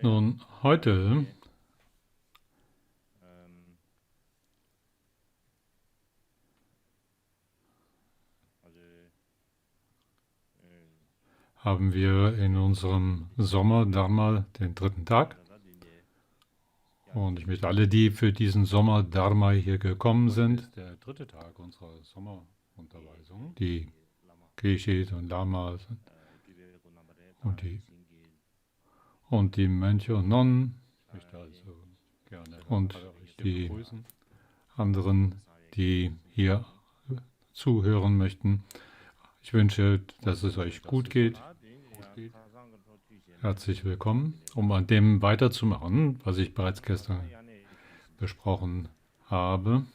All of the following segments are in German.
Nun, heute haben wir in unserem Sommer-Dharma den dritten Tag. Und ich möchte alle, die für diesen Sommer-Dharma hier gekommen sind, der dritte Tag unserer Sommerunterweisung, die Geshe und Lamas und die Mönche und Nonnen, ich möchte also gerne und die anderen, die hier zuhören möchten. Ich wünsche, dass es euch gut geht. Herzlich willkommen, um an dem weiterzumachen, was ich bereits gestern besprochen habe.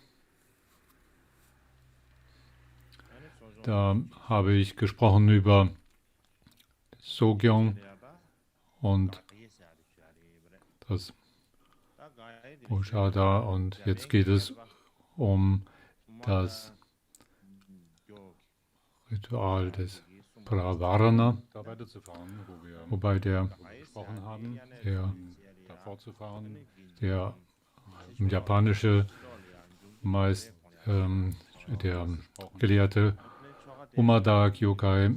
Da habe ich gesprochen über Sogyong und das Bhushada, und jetzt geht es um das Ritual des Pravarana, wobei der gesprochen haben, der fortzufahren, der japanische der Gelehrte Umada Kyokai,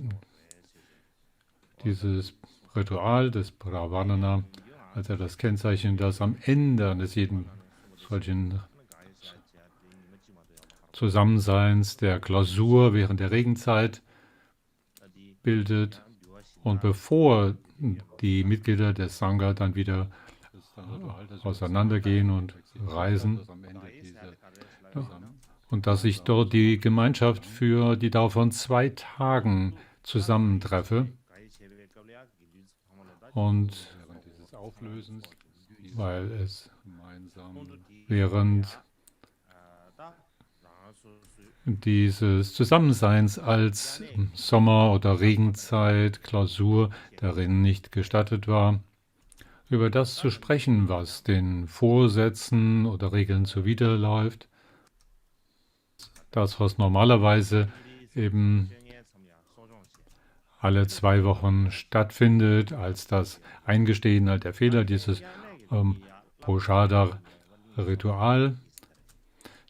dieses Ritual des Pravarana, als er das Kennzeichen, das am Ende eines jeden solchen Zusammenseins der Klausur während der Regenzeit bildet, und bevor die Mitglieder des Sangha dann wieder auseinandergehen und reisen, und dass ich dort die Gemeinschaft für die Dauer von 2 Tagen zusammentreffe, und weil es während dieses Zusammenseins als Sommer- oder Regenzeit, Klausur darin nicht gestattet war, über das zu sprechen, was den Vorsätzen oder Regeln zuwiderläuft. Das, was normalerweise eben alle 2 Wochen stattfindet, als das Eingestehen der Fehler, dieses Poshada-Ritual,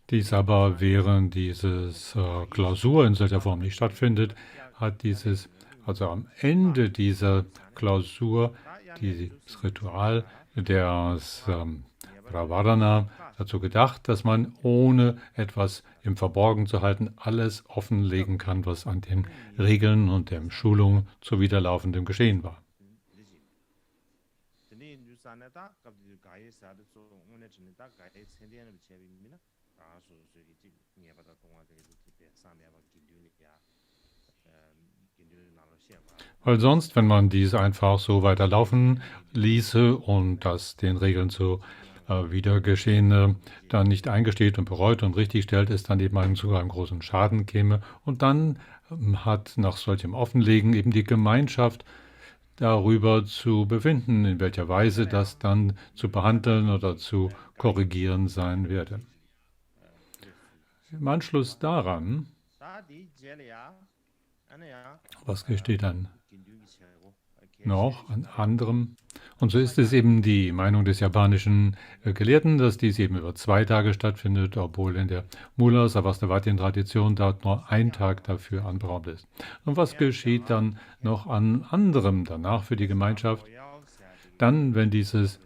dies aber während dieses Klausur in solcher Form nicht stattfindet, hat dieses, also am Ende dieser Klausur, dieses Ritual des Pravarana dazu gedacht, dass man, ohne etwas im Verborgen zu halten, alles offenlegen kann, was an den Regeln und der Schulung zuwiderlaufendem geschehen war. Weil sonst, wenn man dies einfach so weiterlaufen ließe und das den Regeln zu Wiedergeschehene dann nicht eingesteht und bereut und richtig stellt, es dann eben zu einem großen Schaden käme. Und dann hat nach solchem Offenlegen eben die Gemeinschaft darüber zu befinden, in welcher Weise das dann zu behandeln oder zu korrigieren sein werde. Im Anschluss daran, was gesteht dann noch an anderem? Und so ist es eben die Meinung des japanischen Gelehrten, dass dies eben über 2 Tage stattfindet, obwohl in der Mula-Sarvastivadin-Tradition dort nur 1 Tag dafür anberaumt ist. Und was geschieht dann noch an anderem danach für die Gemeinschaft? Dann, wenn dieses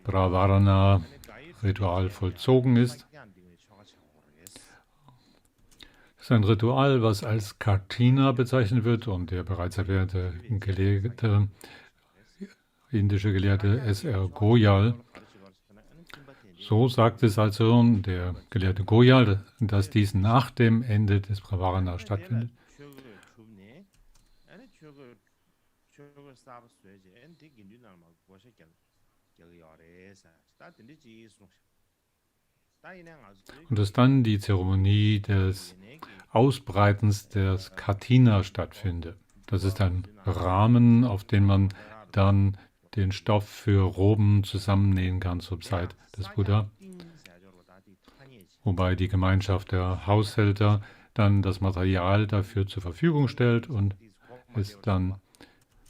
Pravarana-Ritual vollzogen ist, ist ein Ritual, was als Katina bezeichnet wird, und der bereits erwähnte Gelehrte, indische Gelehrte S.R. Goyal, so sagt es also der Gelehrte Goyal, dass dies nach dem Ende des Pravarana stattfindet. Und dass dann die Zeremonie des Ausbreitens des Katina stattfindet. Das ist ein Rahmen, auf den man dann den Stoff für Roben zusammennähen kann zur Zeit des Buddha, wobei die Gemeinschaft der Haushälter dann das Material dafür zur Verfügung stellt und es dann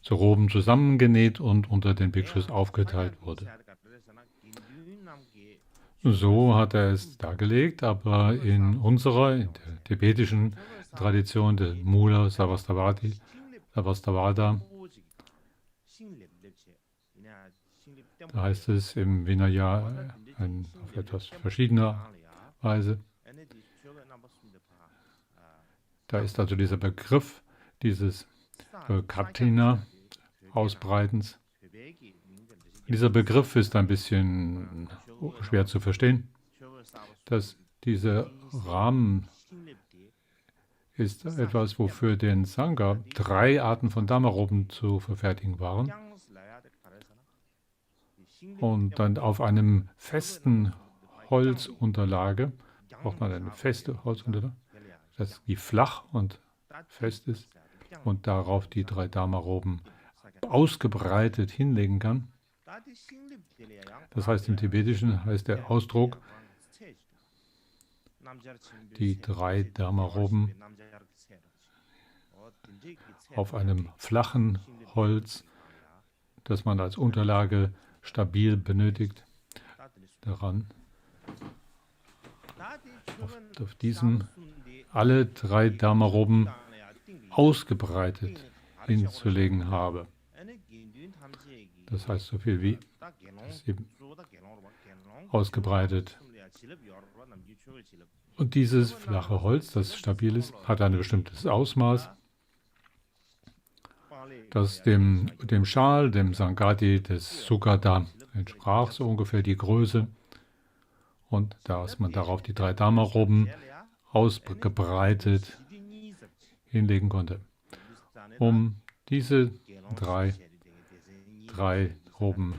zu Roben zusammengenäht und unter den Bhikshus aufgeteilt wurde. So hat er es dargelegt, aber in der tibetischen Tradition der Mula Sarvastivada, da heißt es im Vinaya auf etwas verschiedene Weise. Da ist also dieser Begriff dieses Katina, Ausbreitens. Dieser Begriff ist ein bisschen schwer zu verstehen, dass dieser Rahmen ist etwas, wofür den Sangha 3 Arten von Dhammaroben zu verfertigen waren und dann auf einem festen Holzunterlage, braucht man eine feste Holzunterlage, die flach und fest ist und darauf die 3 Dhammaroben ausgebreitet hinlegen kann. Das heißt, im Tibetischen heißt der Ausdruck, die 3 Dhammaroben auf einem flachen Holz, das man als Unterlage stabil benötigt, daran, auf diesem alle 3 Dhammaroben ausgebreitet hinzulegen habe. Das heißt so viel wie das eben ausgebreitet. Und dieses flache Holz, das stabil ist, hat ein bestimmtes Ausmaß, das dem Schal, dem Sangati, des Sukata entsprach, so ungefähr die Größe. Und da ist man darauf die 3 Dhammaroben ausgebreitet hinlegen konnte. Um diese drei Roben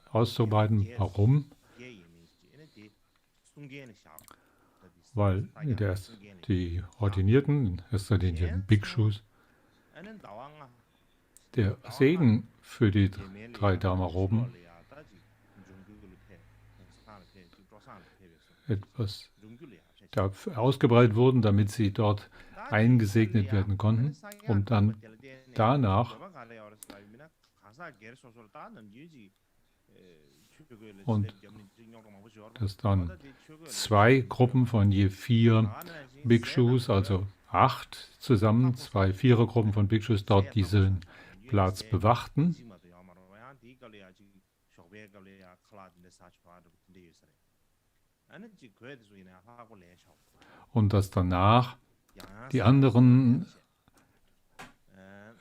auszubreiten. Warum? Weil die Ordinierten, in erster Linie Bhikshus, der Segen für die 3 Dhammaroben etwas ausgebreitet wurden, damit sie dort eingesegnet werden konnten, um dann danach und dass dann 2 Gruppen von je 4 Bhikshus, also 8 zusammen, 2 Vierergruppen von Bhikshus dort diesen Platz bewachten. Und dass danach die anderen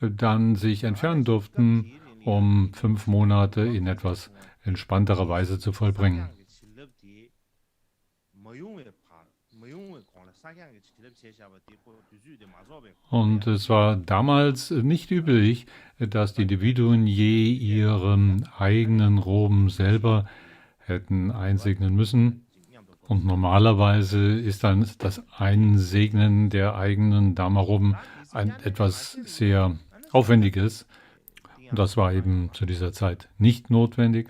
dann sich entfernen durften, um 5 Monate in etwas entspannterer Weise zu vollbringen. Und es war damals nicht üblich, dass die Individuen je ihren eigenen Roben selber hätten einsegnen müssen. Und normalerweise ist dann das Einsegnen der eigenen Dhammaroben etwas sehr Aufwendiges. Und das war eben zu dieser Zeit nicht notwendig.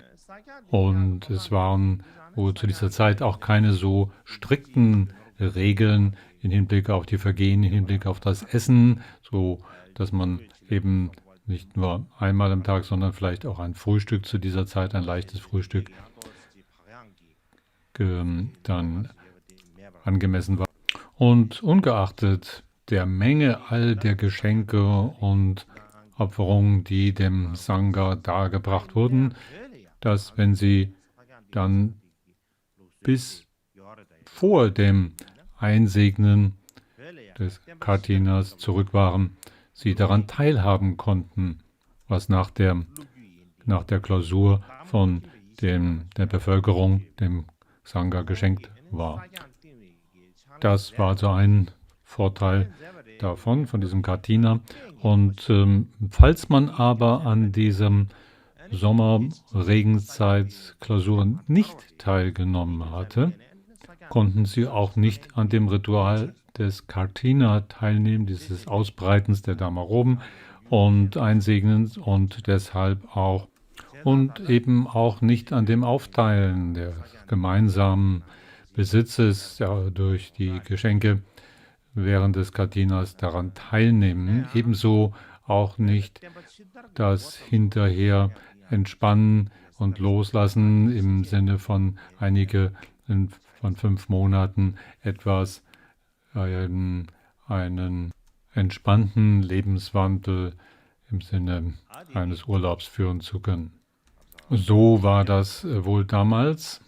Und es waren zu dieser Zeit auch keine so strikten Regeln im Hinblick auf die Vergehen, im Hinblick auf das Essen, so dass man eben nicht nur einmal am Tag, sondern vielleicht auch ein Frühstück zu dieser Zeit, ein leichtes Frühstück, dann angemessen war. Und ungeachtet der Menge all der Geschenke und Opferungen, die dem Sangha dargebracht wurden, dass wenn sie dann bis vor dem Einsegnen des Katinas zurück waren, sie daran teilhaben konnten, was nach der Klausur von der Bevölkerung, dem Sangha geschenkt war. Das war so ein Vorteil davon, von diesem Katina. Und falls man aber an diesem Sommerregenzeit-Klausur nicht teilgenommen hatte, konnten sie auch nicht an dem Ritual des Katina teilnehmen, dieses Ausbreitens der Dhammaroben und Einsegnens und deshalb auch und eben auch nicht an dem Aufteilen des gemeinsamen Besitzes durch die Geschenke während des Katinas daran teilnehmen, ebenso auch nicht das hinterher Entspannen und Loslassen im Sinne von von 5 Monaten etwas einen entspannten Lebenswandel im Sinne eines Urlaubs führen zu können. So war das wohl damals.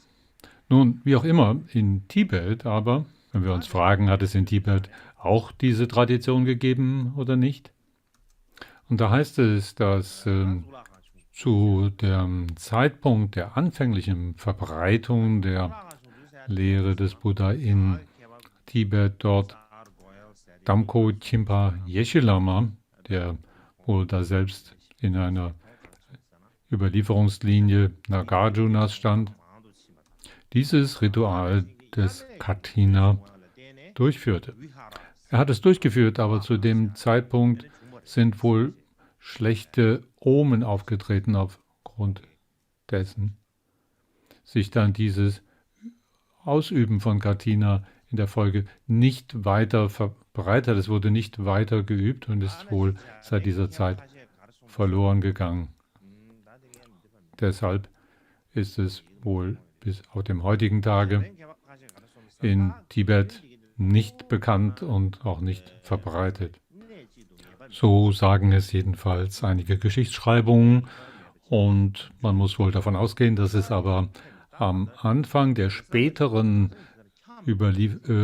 Nun, wie auch immer, in Tibet aber, wenn wir uns fragen, hat es in Tibet auch diese Tradition gegeben oder nicht? Und da heißt es, dass zu dem Zeitpunkt der anfänglichen Verbreitung der Lehre des Buddha in Tibet dort Damko Chimpa Yeshe Lama, der wohl da selbst in einer Überlieferungslinie Nagarjunas stand, dieses Ritual des Kathina durchführte. Er hat es durchgeführt, aber zu dem Zeitpunkt sind wohl schlechte Omen aufgetreten aufgrund dessen sich dann dieses Ausüben von Kathina in der Folge nicht weiter verbreitet. Es wurde nicht weiter geübt und ist wohl seit dieser Zeit verloren gegangen. Deshalb ist es wohl bis auf dem heutigen Tage in Tibet nicht bekannt und auch nicht verbreitet. So sagen es jedenfalls einige Geschichtsschreibungen und man muss wohl davon ausgehen, dass es aber am Anfang der späteren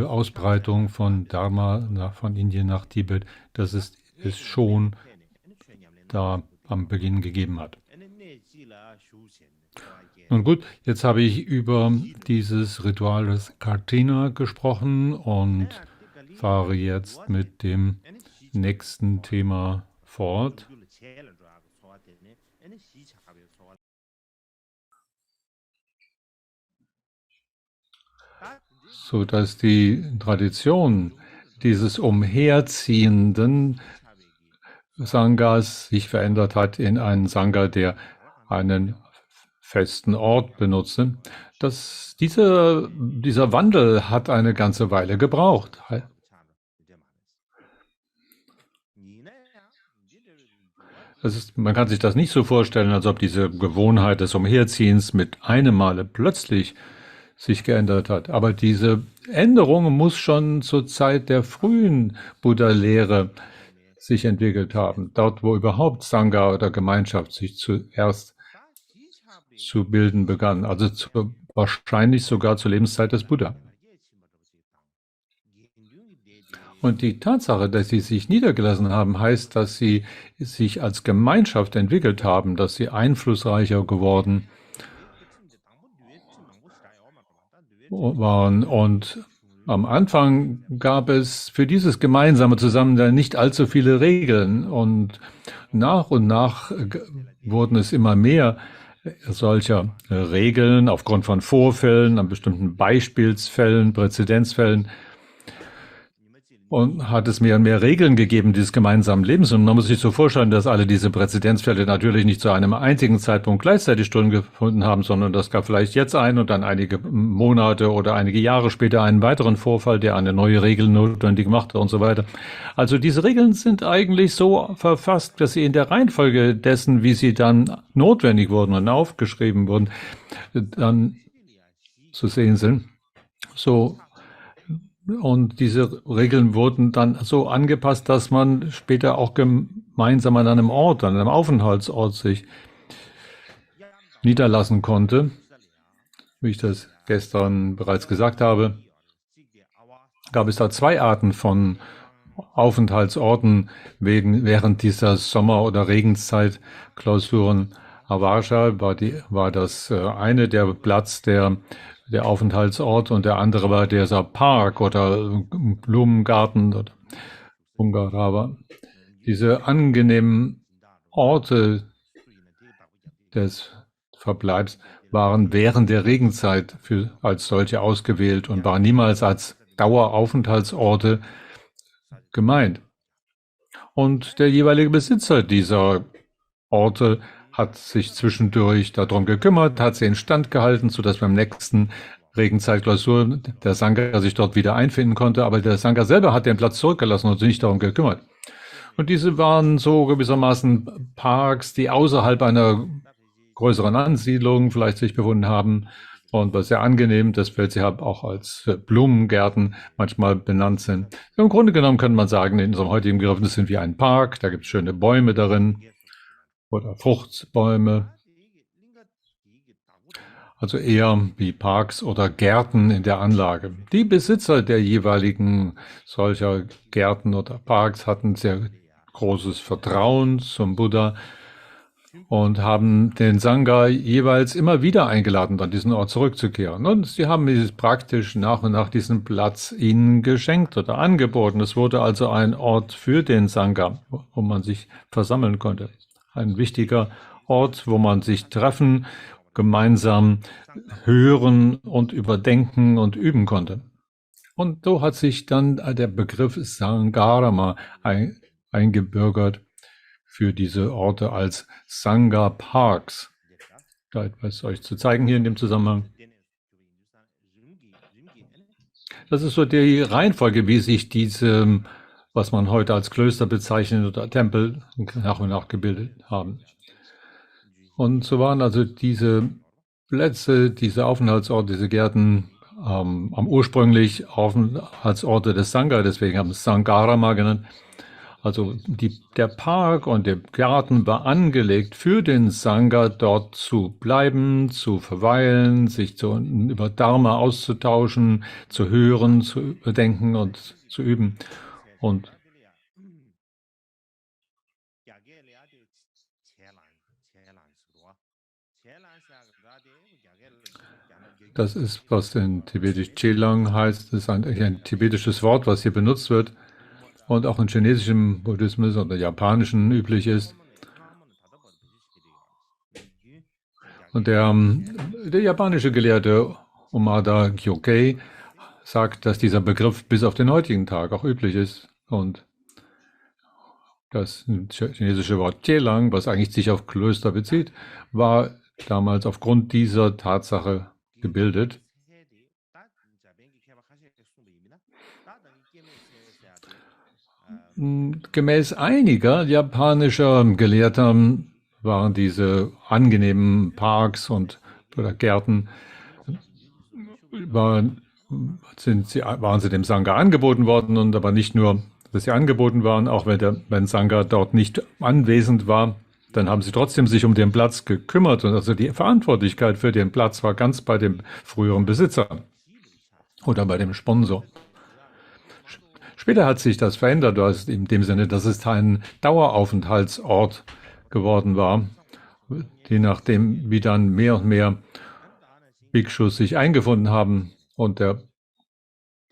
Ausbreitung von Dharma von Indien nach Tibet, dass es schon da am Beginn gegeben hat. Nun gut, jetzt habe ich über dieses Ritual des Kathina gesprochen und fahre jetzt mit dem nächsten Thema fort. So dass die Tradition dieses umherziehenden Sanghas sich verändert hat in einen Sangha, der einen festen Ort benutzte. Dieser Wandel hat eine ganze Weile gebraucht. Man kann sich das nicht so vorstellen, als ob diese Gewohnheit des Umherziehens mit einem Male plötzlich sich geändert hat. Aber diese Änderung muss schon zur Zeit der frühen Buddha-Lehre sich entwickelt haben. Dort, wo überhaupt Sangha oder Gemeinschaft sich zuerst zu bilden begann. Also wahrscheinlich sogar zur Lebenszeit des Buddha. Und die Tatsache, dass sie sich niedergelassen haben, heißt, dass sie sich als Gemeinschaft entwickelt haben, dass sie einflussreicher geworden waren. Und am Anfang gab es für dieses gemeinsame Zusammensein nicht allzu viele Regeln. Und nach wurden es immer mehr solcher Regeln aufgrund von Vorfällen, an bestimmten Beispielsfällen, Präzedenzfällen. Und hat es mehr und mehr Regeln gegeben dieses gemeinsamen Lebens. Und man muss sich so vorstellen, dass alle diese Präzedenzfälle natürlich nicht zu einem einzigen Zeitpunkt gleichzeitig stattgefunden haben, sondern das gab vielleicht jetzt einen und dann einige Monate oder einige Jahre später einen weiteren Vorfall, der eine neue Regel notwendig machte und so weiter. Also diese Regeln sind eigentlich so verfasst, dass sie in der Reihenfolge dessen, wie sie dann notwendig wurden und aufgeschrieben wurden, dann zu sehen sind. So. Und diese Regeln wurden dann so angepasst, dass man später auch gemeinsam an einem Ort, an einem Aufenthaltsort sich niederlassen konnte. Wie ich das gestern bereits gesagt habe, gab es da 2 Arten von Aufenthaltsorten während dieser Sommer- oder Regenzeit-Klausuren. Avarsha war das eine, der Platz, der Aufenthaltsort, und der andere war dieser Park oder Blumengarten oder Bungarava. Diese angenehmen Orte des Verbleibs waren während der Regenzeit als solche ausgewählt und waren niemals als Daueraufenthaltsorte gemeint. Und der jeweilige Besitzer dieser Orte hat sich zwischendurch darum gekümmert, hat sie instand gehalten, sodass beim nächsten Regenzeitklausur der Sangha sich dort wieder einfinden konnte. Aber der Sangha selber hat den Platz zurückgelassen und sich nicht darum gekümmert. Und diese waren so gewissermaßen Parks, die außerhalb einer größeren Ansiedlung vielleicht sich befunden haben und war sehr angenehm, dass wir sie auch als Blumengärten manchmal benannt sind. Im Grunde genommen könnte man sagen, in unserem heutigen Begriff, das sind wie ein Park, da gibt es schöne Bäume darin oder Fruchtbäume. Also eher wie Parks oder Gärten in der Anlage. Die Besitzer der jeweiligen solcher Gärten oder Parks hatten sehr großes Vertrauen zum Buddha und haben den Sangha jeweils immer wieder eingeladen, an diesen Ort zurückzukehren. Und sie haben praktisch nach und nach diesen Platz ihnen geschenkt oder angeboten. Es wurde also ein Ort für den Sangha, wo man sich versammeln konnte. Ein wichtiger Ort, wo man sich treffen, gemeinsam hören und überdenken und üben konnte. Und so hat sich dann der Begriff Sangharama eingebürgert für diese Orte als Sangha Parks. Da etwas euch zu zeigen hier in dem Zusammenhang. Das ist so die Reihenfolge, wie sich diese, was man heute als Klöster bezeichnet oder Tempel, nach und nach gebildet haben. Und so waren also diese Plätze, diese Aufenthaltsorte, diese Gärten ursprünglich Aufenthaltsorte des Sangha, deswegen haben es Sangharama genannt. Also der Park und der Garten war angelegt für den Sangha, dort zu bleiben, zu verweilen, sich über Dharma auszutauschen, zu hören, zu überdenken und zu üben. Und das ist, was in Tibetisch Chelang heißt, das ist ein tibetisches Wort, was hier benutzt wird und auch in chinesischem Buddhismus oder japanischen üblich ist. Und der japanische Gelehrte Umada Gyokei sagt, dass dieser Begriff bis auf den heutigen Tag auch üblich ist. Und das chinesische Wort Chelang, was eigentlich sich auf Klöster bezieht, war damals aufgrund dieser Tatsache gebildet. Gemäß einiger japanischer Gelehrter waren diese angenehmen Parks oder Gärten, waren sie dem Sangha angeboten worden, und aber nicht nur, dass sie angeboten waren, auch wenn Sangha dort nicht anwesend war, dann haben sie trotzdem sich um den Platz gekümmert, und also die Verantwortlichkeit für den Platz war ganz bei dem früheren Besitzer oder bei dem Sponsor. Später hat sich das verändert, in dem Sinne, dass es ein Daueraufenthaltsort geworden war, je nachdem, wie dann mehr und mehr Bhikshus sich eingefunden haben und der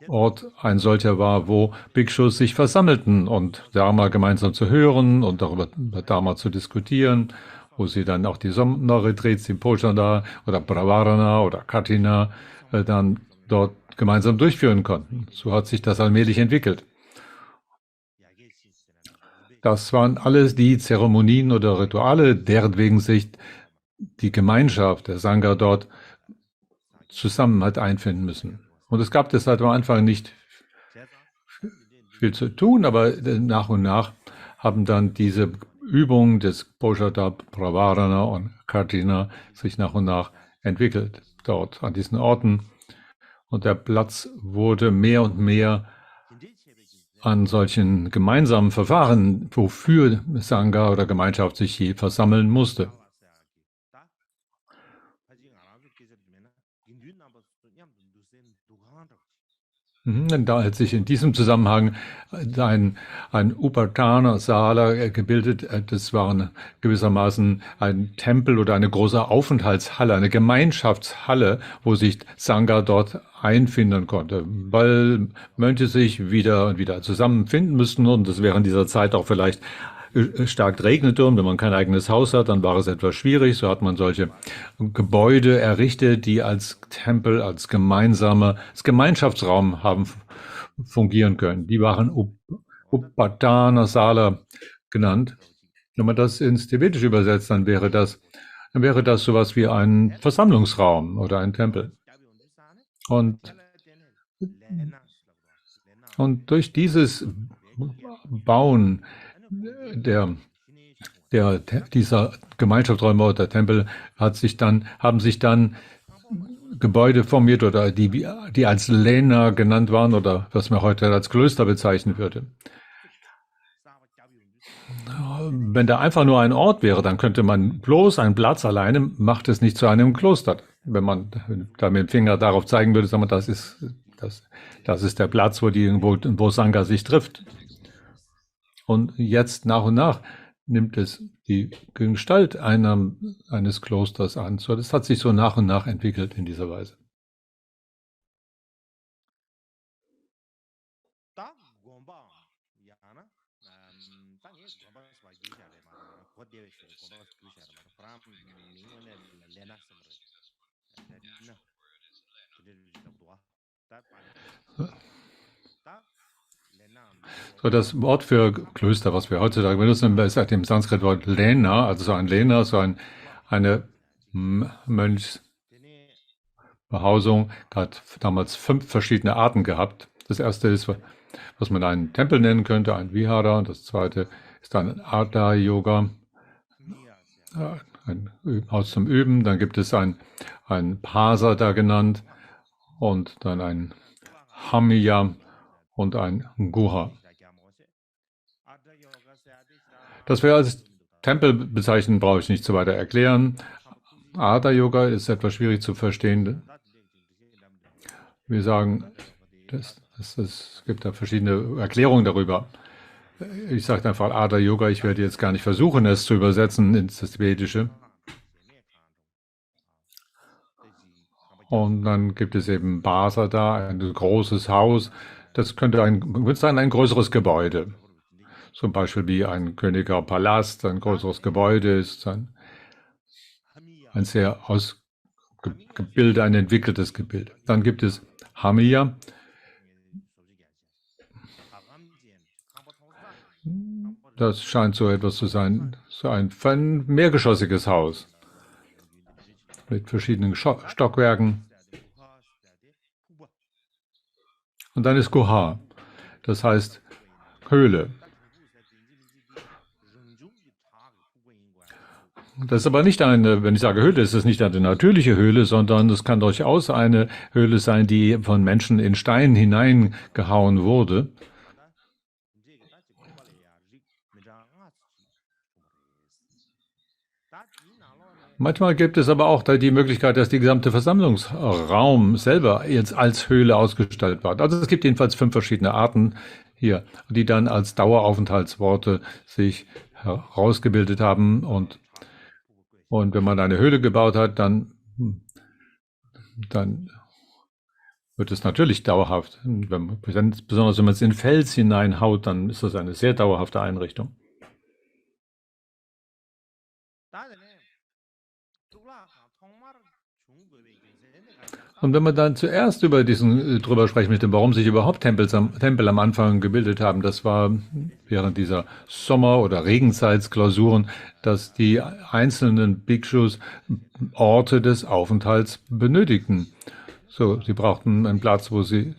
Ort ein solcher war, wo Bhikshus sich versammelten und Dharma gemeinsam zu hören und darüber Dharma zu diskutieren, wo sie dann auch die Sommerretreats im Pochanda oder Pravarana oder Katina dann dort gemeinsam durchführen konnten. So hat sich das allmählich entwickelt. Das waren alles die Zeremonien oder Rituale, deren wegen sich die Gemeinschaft, der Sangha dort zusammen hat einfinden müssen. Und es gab deshalb am Anfang nicht viel zu tun, aber nach und nach haben dann diese Übungen des Pochada, Pravarana und Katina sich nach und nach entwickelt, dort an diesen Orten. Und der Platz wurde mehr und mehr an solchen gemeinsamen Verfahren, wofür Sangha oder Gemeinschaft sich je versammeln musste. Da hat sich in diesem Zusammenhang ein Upatana-Sala gebildet. Das war gewissermaßen ein Tempel oder eine große Aufenthaltshalle, eine Gemeinschaftshalle, wo sich Sangha dort einfinden konnte, weil Mönche sich wieder und wieder zusammenfinden müssten, und es während dieser Zeit auch vielleicht stark regnete, und wenn man kein eigenes Haus hat, dann war es etwas schwierig. So hat man solche Gebäude errichtet, die als Tempel, als Gemeinschaftsraum haben fungieren können. Die waren Upatana Sala genannt. Wenn man das ins Tibetische übersetzt, dann wäre das sowas wie ein Versammlungsraum oder ein Tempel. Und durch dieses Bauen der, dieser Gemeinschaftsräume oder Tempel haben sich dann Gebäude formiert oder die als Lena genannt waren oder was man heute als Klöster bezeichnen würde. Wenn da einfach nur ein Ort wäre, dann könnte man bloß ein Platz alleine macht es nicht zu einem Kloster. Wenn man da mit dem Finger darauf zeigen würde, sagen wir, das ist der Platz, wo Sangha sich trifft. Und jetzt nach und nach nimmt es die Gestalt eines Klosters an. So, das hat sich so nach und nach entwickelt in dieser Weise. So, das Wort für Klöster, was wir heutzutage benutzen, ist halt im Sanskrit-Wort Lena, also so ein Lena, eine Mönchsbehausung, hat damals 5 verschiedene Arten gehabt. Das erste ist, was man einen Tempel nennen könnte, ein Vihara, und das zweite ist dann Hatha Yoga, ein Haus zum Üben, dann gibt es ein Pasada genannt und dann ein Hamiya und ein Guha. Das wir als Tempel bezeichnen, brauche ich nicht so weiter erklären. Hatha Yoga ist etwas schwierig zu verstehen. Wir sagen, es gibt da verschiedene Erklärungen darüber. Ich sage einfach Hatha Yoga, ich werde jetzt gar nicht versuchen, es zu übersetzen ins Tibetische. Und dann gibt es eben Basada, ein großes Haus. Das könnte ein größeres Gebäude. Zum Beispiel wie ein königlicher Palast, ein größeres Gebäude ist ein sehr ein entwickeltes Gebilde. Dann gibt es Hamiya. Das scheint so etwas zu sein, so ein mehrgeschossiges Haus mit verschiedenen Stockwerken. Und dann ist Guha, das heißt Höhle. Das ist aber nicht wenn ich sage Höhle, ist es nicht eine natürliche Höhle, sondern es kann durchaus eine Höhle sein, die von Menschen in Stein hineingehauen wurde. Manchmal gibt es aber auch die Möglichkeit, dass die gesamte Versammlungsraum selber jetzt als Höhle ausgestaltet wird. Also es gibt jedenfalls 5 verschiedene Arten hier, die dann als Daueraufenthaltsworte sich herausgebildet haben. Und wenn man eine Höhle gebaut hat, dann wird es natürlich dauerhaft. Besonders wenn man es in Fels hineinhaut, dann ist das eine sehr dauerhafte Einrichtung. Und wenn man dann zuerst drüber sprechen möchte, warum sich überhaupt Tempel am Anfang gebildet haben, das war während dieser Sommer- oder Regenzeitsklausuren, dass die einzelnen Bhikshus Orte des Aufenthalts benötigten. So, sie brauchten einen Platz, wo sie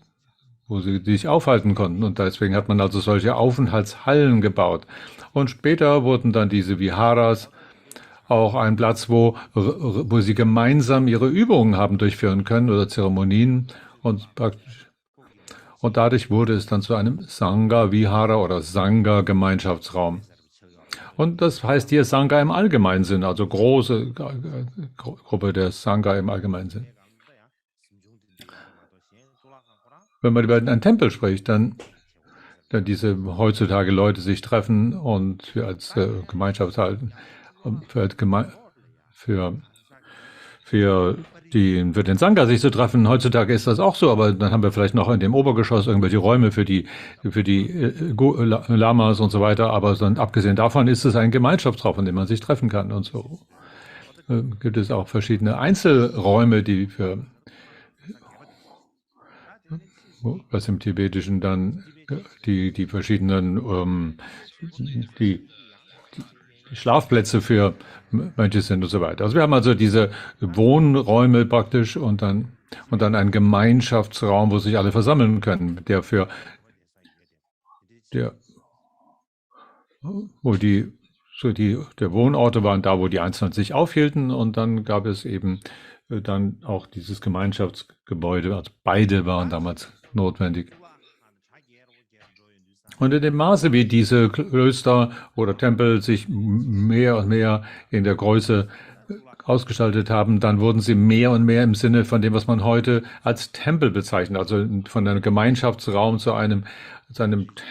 sich aufhalten konnten. Und deswegen hat man also solche Aufenthaltshallen gebaut. Und später wurden dann diese Viharas auch ein Platz, wo sie gemeinsam ihre Übungen haben durchführen können oder Zeremonien und dadurch wurde es dann zu einem Sangha Vihara oder Sangha Gemeinschaftsraum. Und das heißt hier Sangha im allgemeinen Sinn, also große Gruppe der Sangha im allgemeinen Sinn. Wenn man über einen Tempel spricht, dann diese heutzutage Leute sich treffen und für als Gemeinschaft halten, für den Sangha sich zu treffen. Heutzutage ist das auch so, aber dann haben wir vielleicht noch in dem Obergeschoss irgendwelche Räume für die Lamas und so weiter. Aber abgesehen davon ist es ein Gemeinschaftsraum, in dem man sich treffen kann und so. Gibt es auch verschiedene Einzelräume, was im Tibetischen dann die verschiedenen die Schlafplätze für Mönche sind und so weiter. Also wir haben also diese Wohnräume praktisch und dann einen Gemeinschaftsraum, wo sich alle versammeln können, wo der Wohnorte waren da, wo die Einzelnen sich aufhielten, und dann gab es eben dann auch dieses Gemeinschaftsgebäude. Also beide waren damals notwendig. Und in dem Maße, wie diese Klöster oder Tempel sich mehr und mehr in der Größe ausgestaltet haben, dann wurden sie mehr und mehr im Sinne von dem, was man heute als Tempel bezeichnet, also von einem Gemeinschaftsraum zu einem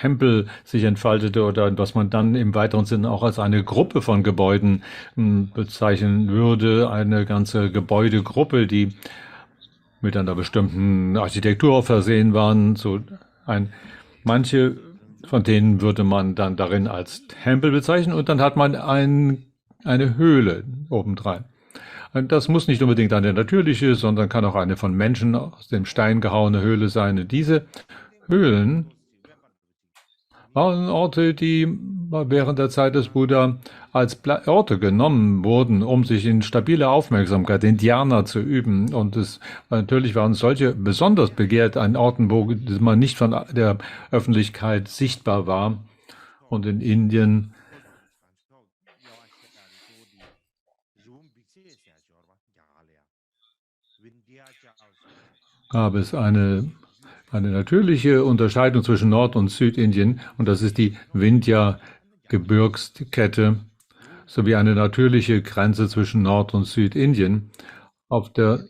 Tempel sich entfaltete, oder was man dann im weiteren Sinne auch als eine Gruppe von Gebäuden bezeichnen würde, eine ganze Gebäudegruppe, die mit einer bestimmten Architektur versehen waren. Manche von denen würde man dann darin als Tempel bezeichnen, und dann hat man eine Höhle obendrein. Das muss nicht unbedingt eine natürliche, sondern kann auch eine von Menschen aus dem Stein gehauene Höhle sein. Und diese Höhlen waren Orte, die während der Zeit des Buddha als Orte genommen wurden, um sich in stabile Aufmerksamkeit, in Dhyana zu üben. Und natürlich waren solche besonders begehrt an Orten, wo man nicht von der Öffentlichkeit sichtbar war. Und in Indien gab es eine natürliche Unterscheidung zwischen Nord- und Südindien, und das ist die Vindhya-Gebirgskette, sowie eine natürliche Grenze zwischen Nord- und Südindien. Auf der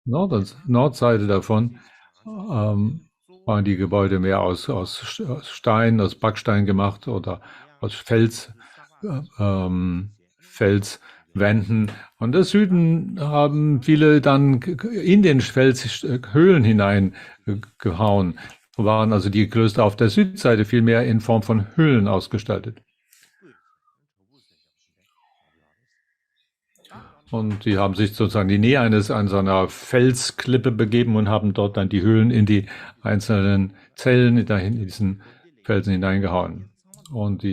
Nordseite davon waren die Gebäude mehr aus Stein, aus Backstein gemacht oder aus Felswänden. Und der Süden haben viele dann in den Felshöhlen hineingehauen. Waren also die Klöster auf der Südseite viel mehr in Form von Höhlen ausgestaltet. Und die haben sich sozusagen in die Nähe an so einer Felsklippe begeben und haben dort dann die Höhlen in die einzelnen Zellen in diesen Felsen hineingehauen. Und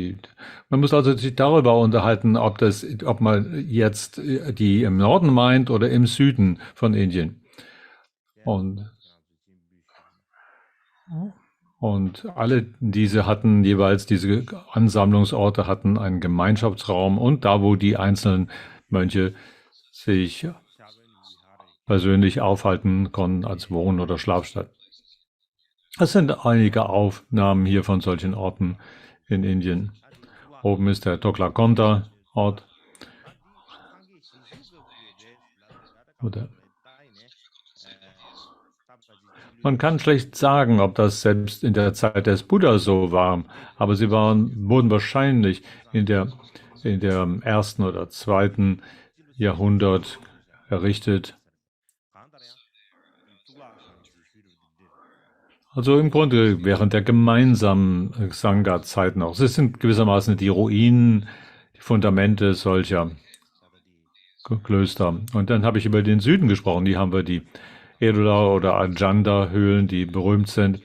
man muss also sich darüber unterhalten, ob man jetzt die im Norden meint oder im Süden von Indien. Und alle diese hatten jeweils, diese Ansammlungsorte hatten einen Gemeinschaftsraum, und da, wo die einzelnen Mönche sich persönlich aufhalten konnten als Wohn- oder Schlafstadt. Es sind einige Aufnahmen hier von solchen Orten in Indien. Oben ist der Toklakonda-Ort. Man kann schlecht sagen, ob das selbst in der Zeit des Buddha so war, aber sie wurden wahrscheinlich in der ersten oder zweiten Jahrhundert errichtet. Also im Grunde während der gemeinsamen Sangha-Zeiten auch. Es sind gewissermaßen die Ruinen, die Fundamente solcher Klöster. Und dann habe ich über den Süden gesprochen. Hier haben wir die Edula oder Ajanta-Höhlen, die berühmt sind.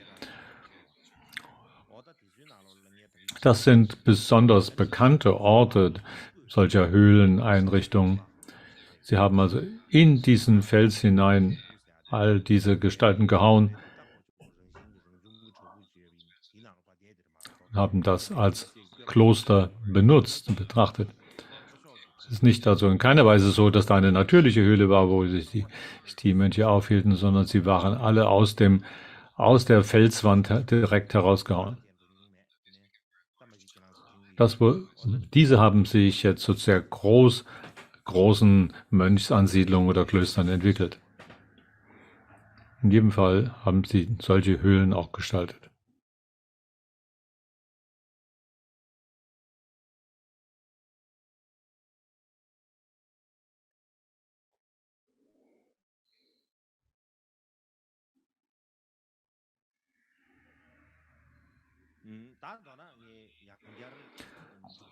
Das sind besonders bekannte Orte solcher Höhleneinrichtungen. Sie haben also in diesen Fels hinein all diese Gestalten gehauen, haben das als Kloster benutzt und betrachtet. Es ist nicht also in keiner Weise so, dass da eine natürliche Höhle war, wo sich die Mönche aufhielten, sondern sie waren alle aus der Felswand direkt herausgehauen. Diese haben sich jetzt zu sehr großen Mönchsansiedlungen oder Klöstern entwickelt. In jedem Fall haben sie solche Höhlen auch gestaltet.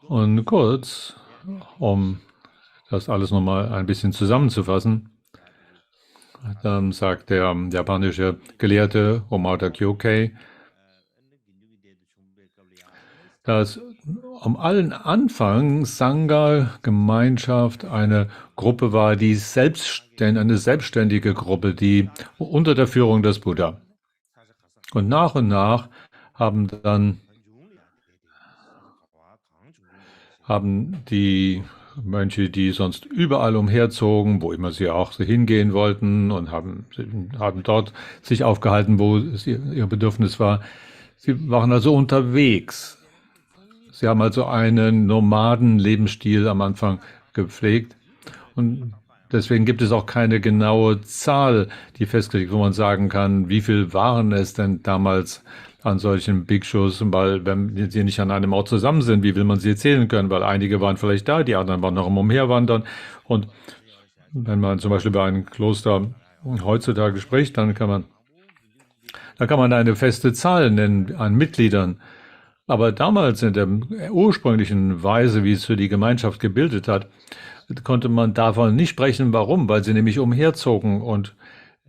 Und kurz, um das alles nochmal ein bisschen zusammenzufassen, dann sagt der japanische Gelehrte Omada Kyokei, dass am allen Anfang Sangha-Gemeinschaft eine Gruppe war, eine selbstständige Gruppe, die unter der Führung des Buddha. Und nach haben dann haben die Mönche, die sonst überall umherzogen, wo immer sie auch hingehen wollten und haben dort sich aufgehalten, wo es ihr Bedürfnis war. Sie waren also unterwegs. Sie haben also einen Nomaden-Lebensstil am Anfang gepflegt und deswegen gibt es auch keine genaue Zahl, die festgelegt, wo man sagen kann, wie viel waren es denn damals an solchen Bhikshus, weil wenn sie nicht an einem Ort zusammen sind, wie will man sie zählen können, weil einige waren vielleicht da, die anderen waren noch im Umherwandern und wenn man zum Beispiel über ein Kloster heutzutage spricht, dann kann man eine feste Zahl nennen an Mitgliedern. Aber damals in der ursprünglichen Weise, wie es für die Gemeinschaft gebildet hat, konnte man davon nicht sprechen. Warum? Weil sie nämlich umherzogen und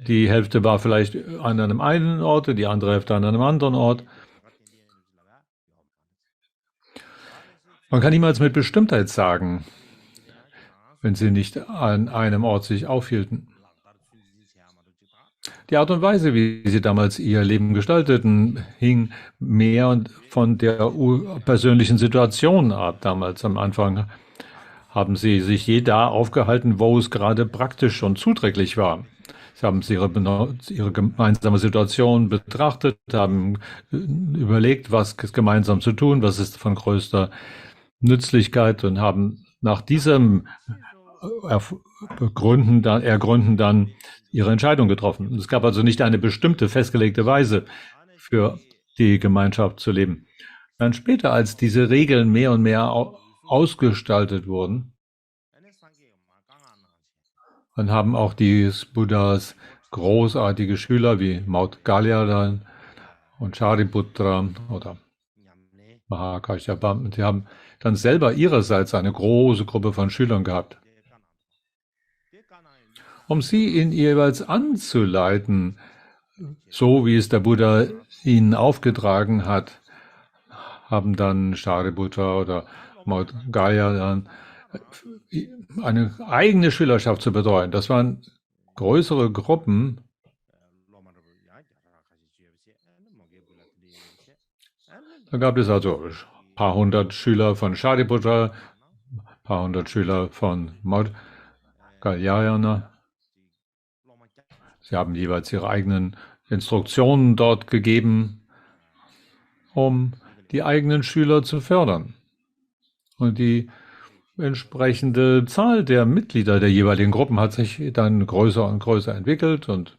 die Hälfte war vielleicht an einem einen Ort, die andere Hälfte an einem anderen Ort. Man kann niemals mit Bestimmtheit sagen, wenn sie nicht an einem Ort sich aufhielten. Die Art und Weise, wie sie damals ihr Leben gestalteten, hing mehr von der persönlichen Situation ab. Damals am Anfang haben sie sich je da aufgehalten, wo es gerade praktisch und zuträglich war. Sie haben ihre gemeinsame Situation betrachtet, haben überlegt, was ist gemeinsam zu tun, was ist von größter Nützlichkeit und haben nach diesem Ergründen dann ihre Entscheidung getroffen. Es gab also nicht eine bestimmte festgelegte Weise für die Gemeinschaft zu leben. Dann später, als diese Regeln mehr und mehr ausgestaltet wurden, dann haben auch die Buddhas großartige Schüler wie Maudgalya und Shariputra oder Mahakashyapa, sie haben dann selber ihrerseits eine große Gruppe von Schülern gehabt. Um sie ihn jeweils anzuleiten, so wie es der Buddha ihnen aufgetragen hat, haben dann Shariputra oder Maudgalya dann eine eigene Schülerschaft zu betreuen. Das waren größere Gruppen. Da gab es also ein paar hundert Schüler von Shariputra, ein paar hundert Schüler von Maudgalya. Sie haben jeweils ihre eigenen Instruktionen dort gegeben, um die eigenen Schüler zu fördern. Und die entsprechende Zahl der Mitglieder der jeweiligen Gruppen hat sich dann größer und größer entwickelt und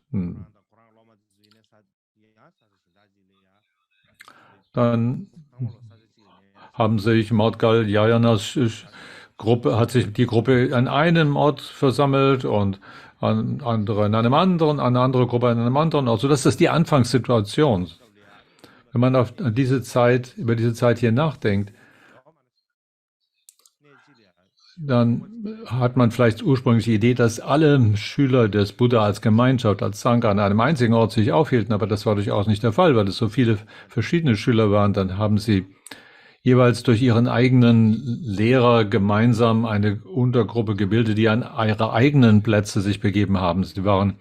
dann haben sich Maudgalyanas Gruppe, hat sich die Gruppe an einem Ort versammelt und andere in einem anderen, eine andere Gruppe in einem anderen Ort. So, das ist die Anfangssituation. Wenn man über diese Zeit hier nachdenkt, dann hat man vielleicht ursprünglich die Idee, dass alle Schüler des Buddha als Gemeinschaft, als Sangha an einem einzigen Ort sich aufhielten, aber das war durchaus nicht der Fall, weil es so viele verschiedene Schüler waren. Dann haben sie jeweils durch ihren eigenen Lehrer gemeinsam eine Untergruppe gebildet, die an ihre eigenen Plätze sich begeben haben. Sie waren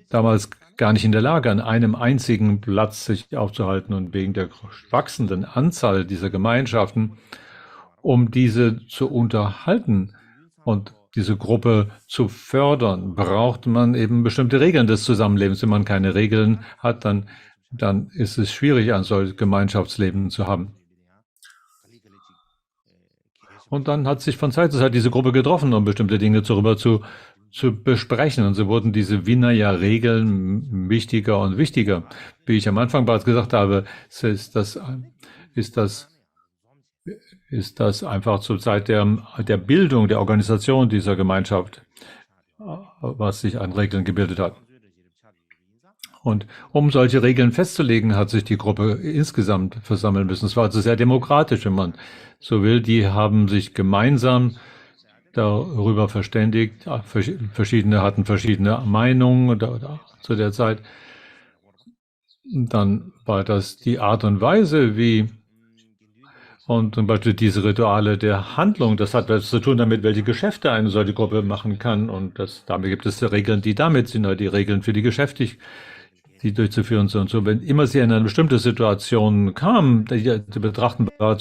damals gar nicht in der Lage, an einem einzigen Platz sich aufzuhalten und wegen der wachsenden Anzahl dieser Gemeinschaften, um diese zu unterhalten und diese Gruppe zu fördern, braucht man eben bestimmte Regeln des Zusammenlebens. Wenn man keine Regeln hat, dann ist es schwierig, ein solches Gemeinschaftsleben zu haben. Und dann hat sich von Zeit zu Zeit diese Gruppe getroffen, um bestimmte Dinge darüber zu besprechen. Und so wurden diese Vinaya-Regeln wichtiger und wichtiger. Wie ich am Anfang bereits gesagt habe, ist das einfach zur Zeit der Bildung, der Organisation dieser Gemeinschaft, was sich an Regeln gebildet hat. Und um solche Regeln festzulegen, hat sich die Gruppe insgesamt versammeln müssen. Es war also sehr demokratisch, wenn man so will. Die haben sich gemeinsam darüber verständigt. Verschiedene hatten verschiedene Meinungen zu der Zeit. Dann war das die Art und Weise, wie und zum Beispiel diese Rituale der Handlung, das hat was zu tun damit, welche Geschäfte eine solche Gruppe machen kann. Und damit gibt es Regeln, die damit sind, die Regeln für die die durchzuführen sind. Und so, wenn immer sie in eine bestimmte Situation kamen, die zu betrachten war,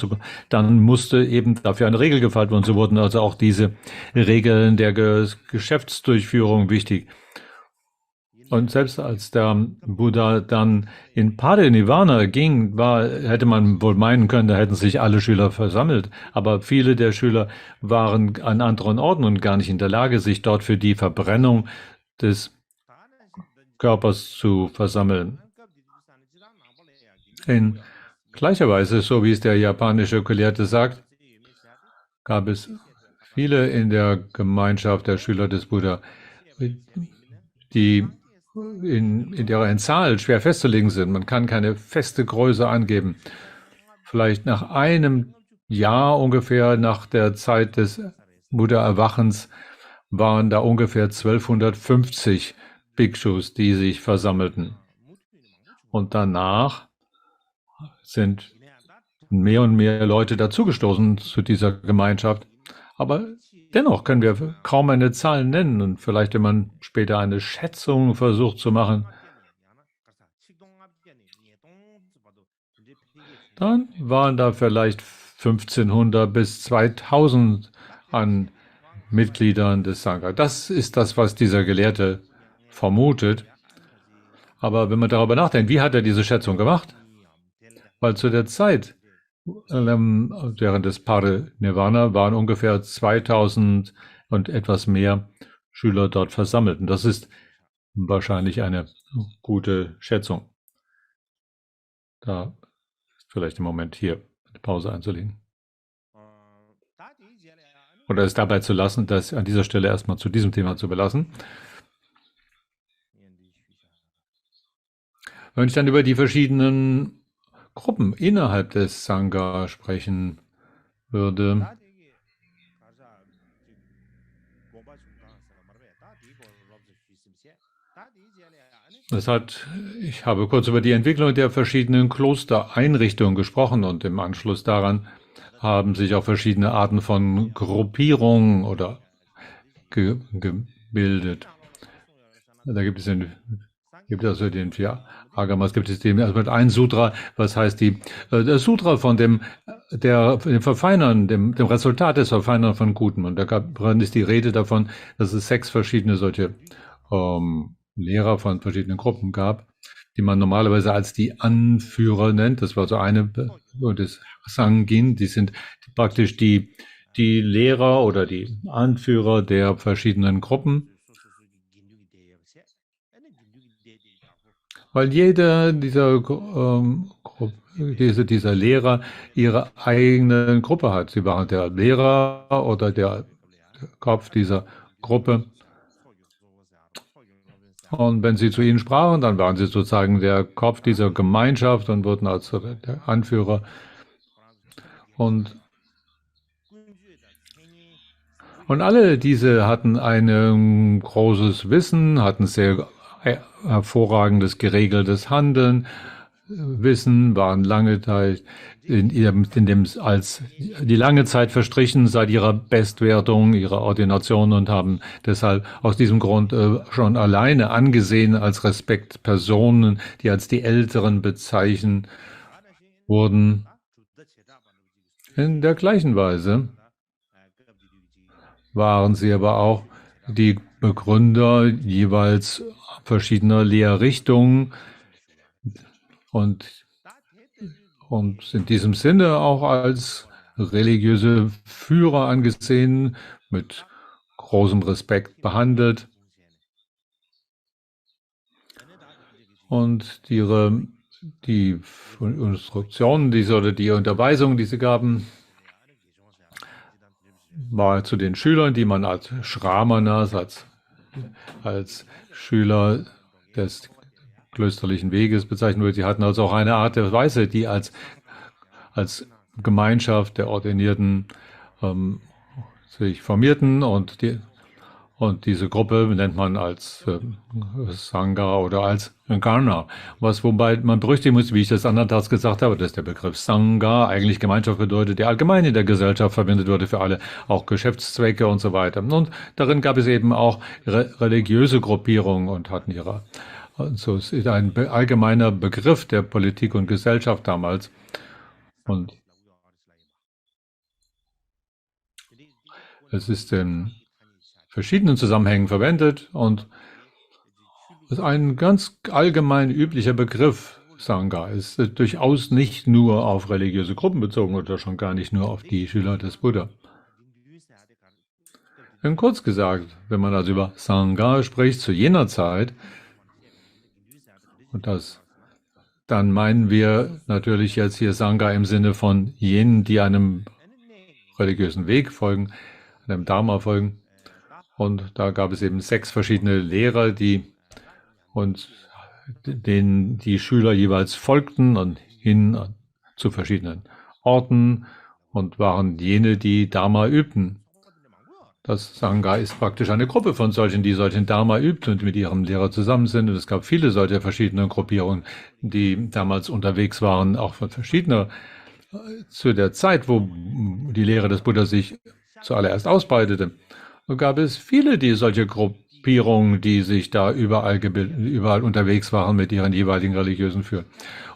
dann musste eben dafür eine Regel gefeilt werden. So wurden also auch diese Regeln der Geschäftsdurchführung wichtig. Und selbst als der Buddha dann in Parinirvana ging, hätte man wohl meinen können, da hätten sich alle Schüler versammelt. Aber viele der Schüler waren an anderen Orten und gar nicht in der Lage, sich dort für die Verbrennung des Körpers zu versammeln. In gleicher Weise, so wie es der japanische Gelehrte sagt, gab es viele in der Gemeinschaft der Schüler des Buddha, die in ihrer Zahl schwer festzulegen sind. Man kann keine feste Größe angeben. Vielleicht nach einem Jahr ungefähr, nach der Zeit des Buddha-Erwachens, waren da ungefähr 1250 Bhikshus, die sich versammelten. Und danach sind mehr und mehr Leute dazugestoßen zu dieser Gemeinschaft. Aber dennoch können wir kaum eine Zahl nennen. Und vielleicht, wenn man später eine Schätzung versucht zu machen, dann waren da vielleicht 1500 bis 2000 an Mitgliedern des Sangha. Das ist das, was dieser Gelehrte vermutet. Aber wenn man darüber nachdenkt, wie hat er diese Schätzung gemacht? Weil zu der Zeit, während des Parinirvana, waren ungefähr 2000 und etwas mehr Schüler dort versammelt. Und das ist wahrscheinlich eine gute Schätzung. Da ist vielleicht im Moment hier eine Pause einzulegen. Oder es dabei zu lassen, das an dieser Stelle erstmal zu diesem Thema zu belassen. Wenn ich dann über die verschiedenen Gruppen innerhalb des Sangha sprechen würde, ich habe kurz über die Entwicklung der verschiedenen Klostereinrichtungen gesprochen und im Anschluss daran haben sich auch verschiedene Arten von Gruppierungen oder gebildet. Da gibt es also den 4 Agamas, gibt es also ein Sutra, was heißt das Sutra von dem Verfeinern, dem Resultat des Verfeinern von Gutem. Und da ist die Rede davon, dass es 6 verschiedene solche Lehrer von verschiedenen Gruppen gab, die man normalerweise als die Anführer nennt. Das war so eine des Sangin, die sind praktisch die Lehrer oder die Anführer der verschiedenen Gruppen. Weil jeder dieser Lehrer ihre eigene Gruppe hat. Sie waren der Lehrer oder der Kopf dieser Gruppe. Und wenn sie zu ihnen sprachen, dann waren sie sozusagen der Kopf dieser Gemeinschaft und wurden als der Anführer. Und alle diese hatten ein großes Wissen, hatten sehr hervorragendes, geregeltes Handeln, Wissen, waren lange Zeit als die lange Zeit verstrichen seit ihrer Bestwertung, ihrer Ordination und haben deshalb aus diesem Grund schon alleine angesehen als Respektpersonen, die als die Älteren bezeichnet wurden. In der gleichen Weise waren sie aber auch die Begründer jeweils verschiedener Lehrrichtungen und in diesem Sinne auch als religiöse Führer angesehen, mit großem Respekt behandelt. Und die Instruktionen, die Unterweisungen, die sie gaben, war zu den Schülern, die man als Shramanas, als Schüler des klösterlichen Weges bezeichnen würde. Sie hatten also auch eine Art der Weise, die als Gemeinschaft der Ordinierten sich formierten und diese Gruppe nennt man als Sangha oder als Garna. Wobei man berücksichtigen muss, wie ich das anderen Tags gesagt habe, dass der Begriff Sangha eigentlich Gemeinschaft bedeutet, der allgemein in der Gesellschaft verwendet wurde für alle, auch Geschäftszwecke und so weiter. Und darin gab es eben auch religiöse Gruppierungen und hatten ihre Also es ist ein allgemeiner Begriff der Politik und Gesellschaft damals. Und es ist in verschiedenen Zusammenhängen verwendet und ist ein ganz allgemein üblicher Begriff. Sangha ist durchaus nicht nur auf religiöse Gruppen bezogen oder schon gar nicht nur auf die Schüler des Buddha. Und kurz gesagt, wenn man also über Sangha spricht zu jener Zeit, und dann meinen wir natürlich jetzt hier Sangha im Sinne von jenen, die einem religiösen Weg folgen, einem Dharma folgen. Und da gab es eben 6 verschiedene Lehrer, denen die Schüler jeweils folgten und hin zu verschiedenen Orten und waren jene, die Dharma übten. Das Sangha ist praktisch eine Gruppe von solchen, die solchen Dharma übt und mit ihrem Lehrer zusammen sind. Und es gab viele solcher verschiedene Gruppierungen, die damals unterwegs waren, auch von verschiedener, zu der Zeit, wo die Lehre des Buddha sich zuallererst ausbreitete. So gab es viele, die solche Gruppierungen, die sich da überall unterwegs waren mit ihren jeweiligen religiösen Führern.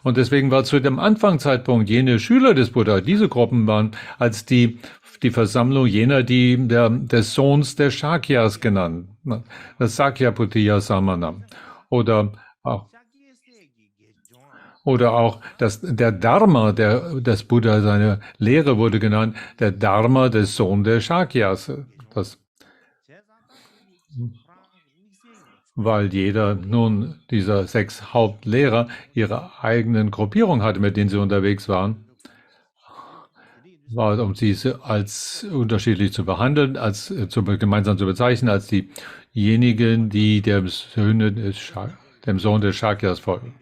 Und deswegen war zu dem Anfangszeitpunkt jene Schüler des Buddha, diese Gruppen waren als die Versammlung jener, des Sohns der Shakyas genannt, das Sakyaputiya Samana. Oder auch der Dharma des Buddha, seine Lehre wurde genannt, der Dharma des Sohns der Shakyas. Weil jeder nun dieser 6 Hauptlehrer ihre eigenen Gruppierungen hatte, mit denen sie unterwegs waren, war, um diese als unterschiedlich zu behandeln, gemeinsam zu bezeichnen, als diejenigen, die dem Sohn des Shakyas folgen.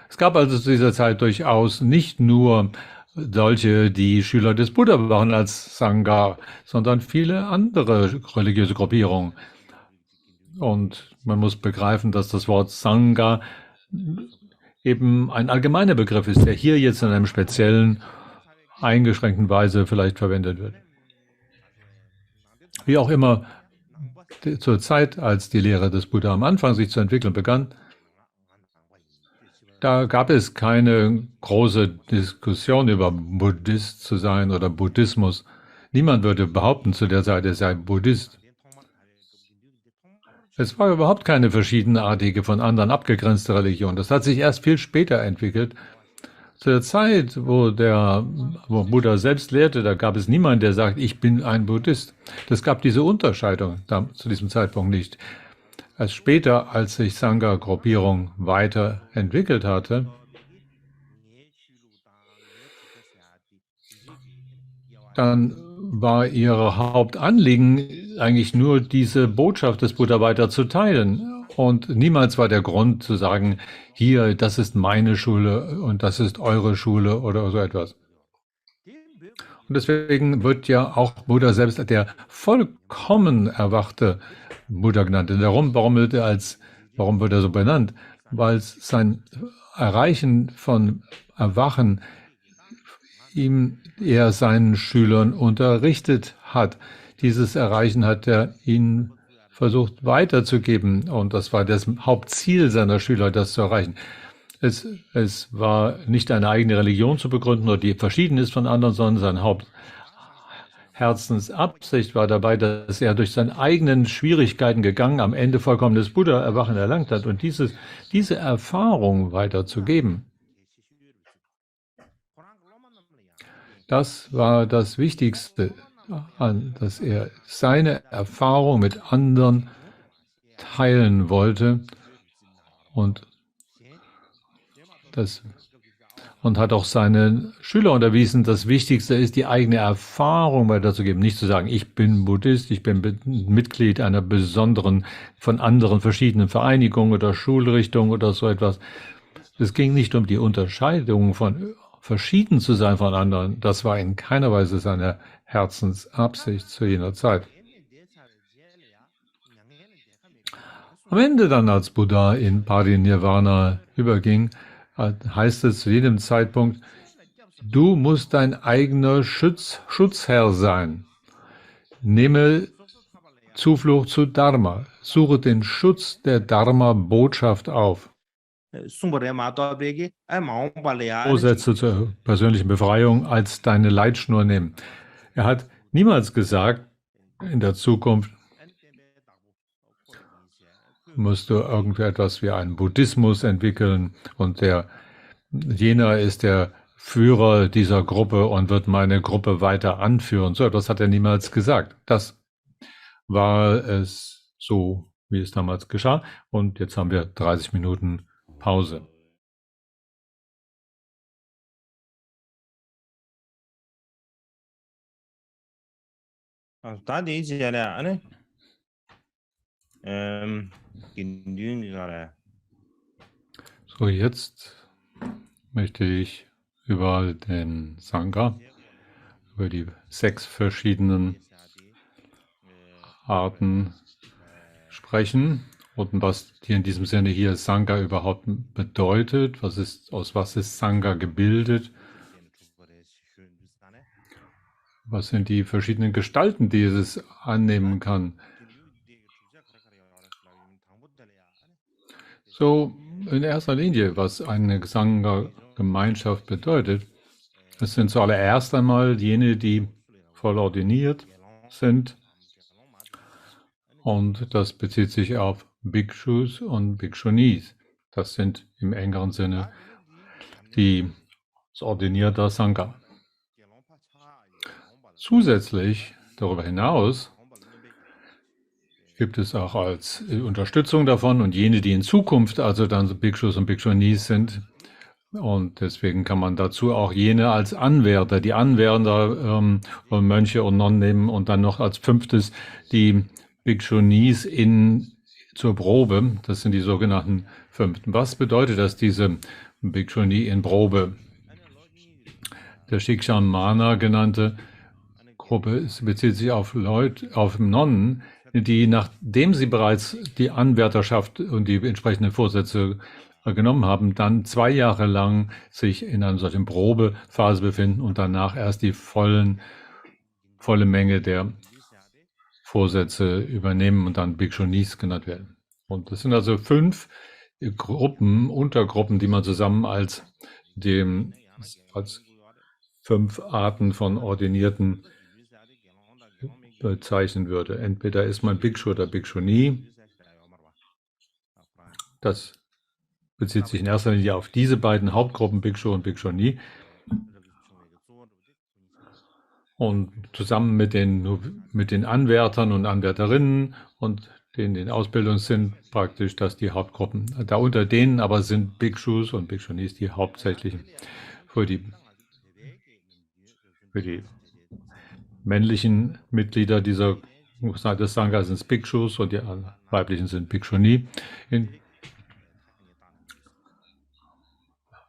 Es gab also zu dieser Zeit durchaus nicht nur solche, die Schüler des Buddha waren als Sangha, sondern viele andere religiöse Gruppierungen. Und man muss begreifen, dass das Wort Sangha eben ein allgemeiner Begriff ist, der hier jetzt in einem speziellen, eingeschränkten Weise vielleicht verwendet wird. Wie auch immer, zur Zeit, als die Lehre des Buddha am Anfang sich zu entwickeln begann, da gab es keine große Diskussion über Buddhist zu sein oder Buddhismus. Niemand würde behaupten zu der Zeit, er sei Buddhist. Es war überhaupt keine verschiedenartige, von anderen abgegrenzte Religion. Das hat sich erst viel später entwickelt. Zu der Zeit, wo Buddha selbst lehrte, da gab es niemanden, der sagt, ich bin ein Buddhist. Das gab diese Unterscheidung zu diesem Zeitpunkt nicht. Erst später, als sich Sangha-Gruppierung weiterentwickelt hatte, dann war ihr Hauptanliegen eigentlich nur diese Botschaft des Buddha weiter zu teilen. Und niemals war der Grund zu sagen, hier, das ist meine Schule und das ist eure Schule oder so etwas. Und deswegen wird ja auch Buddha selbst der vollkommen erwachte Buddha genannt. Und warum wird er so benannt? Weil sein Erreichen von Erwachen er seinen Schülern unterrichtet hat. Dieses Erreichen hat er ihnen versucht weiterzugeben. Und das war das Hauptziel seiner Schüler, das zu erreichen. Es war nicht eine eigene Religion zu begründen oder die verschieden ist von anderen, sondern seine Hauptherzensabsicht war dabei, dass er durch seine eigenen Schwierigkeiten gegangen, am Ende vollkommenes Buddha-Erwachen erlangt hat und diese Erfahrung weiterzugeben. Das war das Wichtigste, dass er seine Erfahrung mit anderen teilen wollte und hat auch seine Schüler unterwiesen, das Wichtigste ist, die eigene Erfahrung weiterzugeben. Nicht zu sagen, ich bin Buddhist, ich bin Mitglied einer besonderen, von anderen verschiedenen Vereinigungen oder Schulrichtungen oder so etwas. Es ging nicht um die Unterscheidung von verschieden zu sein von anderen. Das war in keiner Weise seine Herzensabsicht zu jener Zeit. Am Ende dann, als Buddha in Parinirvana überging, heißt es zu jedem Zeitpunkt, du musst dein eigener Schutzherr sein. Nehme Zuflucht zu Dharma. Suche den Schutz der Dharma-Botschaft auf. Vorsätze zur persönlichen Befreiung als deine Leitschnur nehmen. Er hat niemals gesagt, in der Zukunft musst du irgendetwas wie einen Buddhismus entwickeln und jener ist der Führer dieser Gruppe und wird meine Gruppe weiter anführen. So etwas hat er niemals gesagt. Das war es so, wie es damals geschah. Und jetzt haben wir 30 Minuten Pause. So, jetzt möchte ich über den Sangha, über die 6 verschiedenen Arten sprechen und was hier in diesem Sinne hier Sangha überhaupt bedeutet, aus was ist Sangha gebildet, was sind die verschiedenen Gestalten, die es annehmen kann. So, in erster Linie, was eine Sangha-Gemeinschaft bedeutet, es sind zuallererst einmal jene, die voll ordiniert sind, und das bezieht sich auf Bhikshus und Bhikshunis. Das sind im engeren Sinne das ordinierte Sangha. Zusätzlich, darüber hinaus, gibt es auch als Unterstützung davon und jene, die in Zukunft also dann Bhikshus und Bhikshunis sind. Und deswegen kann man dazu auch jene als Anwärter, die Anwärter und Mönche und Nonnen nehmen und dann noch als 5. die Bhikshunis zur Probe. Das sind die sogenannten 5. Was bedeutet das, diese Bhikshuni in Probe? Der Shikshamana genannte Gruppe bezieht sich auf Nonnen, die, nachdem sie bereits die Anwärterschaft und die entsprechenden Vorsätze genommen haben, dann 2 Jahre lang sich in einer solchen Probephase befinden und danach erst die volle Menge der Vorsätze übernehmen und dann Bhikshunis genannt werden. Und das sind also 5 Untergruppen, die man zusammen als 5 Arten von Ordinierten bezeichnen würde. Entweder ist man Bhikshu oder Bhikshuni. Das bezieht sich in erster Linie auf diese beiden Hauptgruppen, Bhikshu und Bhikshuni. Und zusammen mit den Anwärtern und Anwärterinnen und denen in Ausbildung sind, praktisch das die Hauptgruppen. Da unter denen aber sind Bhikshus und Bhikshunis die hauptsächlichen. Für die männlichen Mitglieder des Sangha sind es Bhikshus und die weiblichen sind Bhikshuni.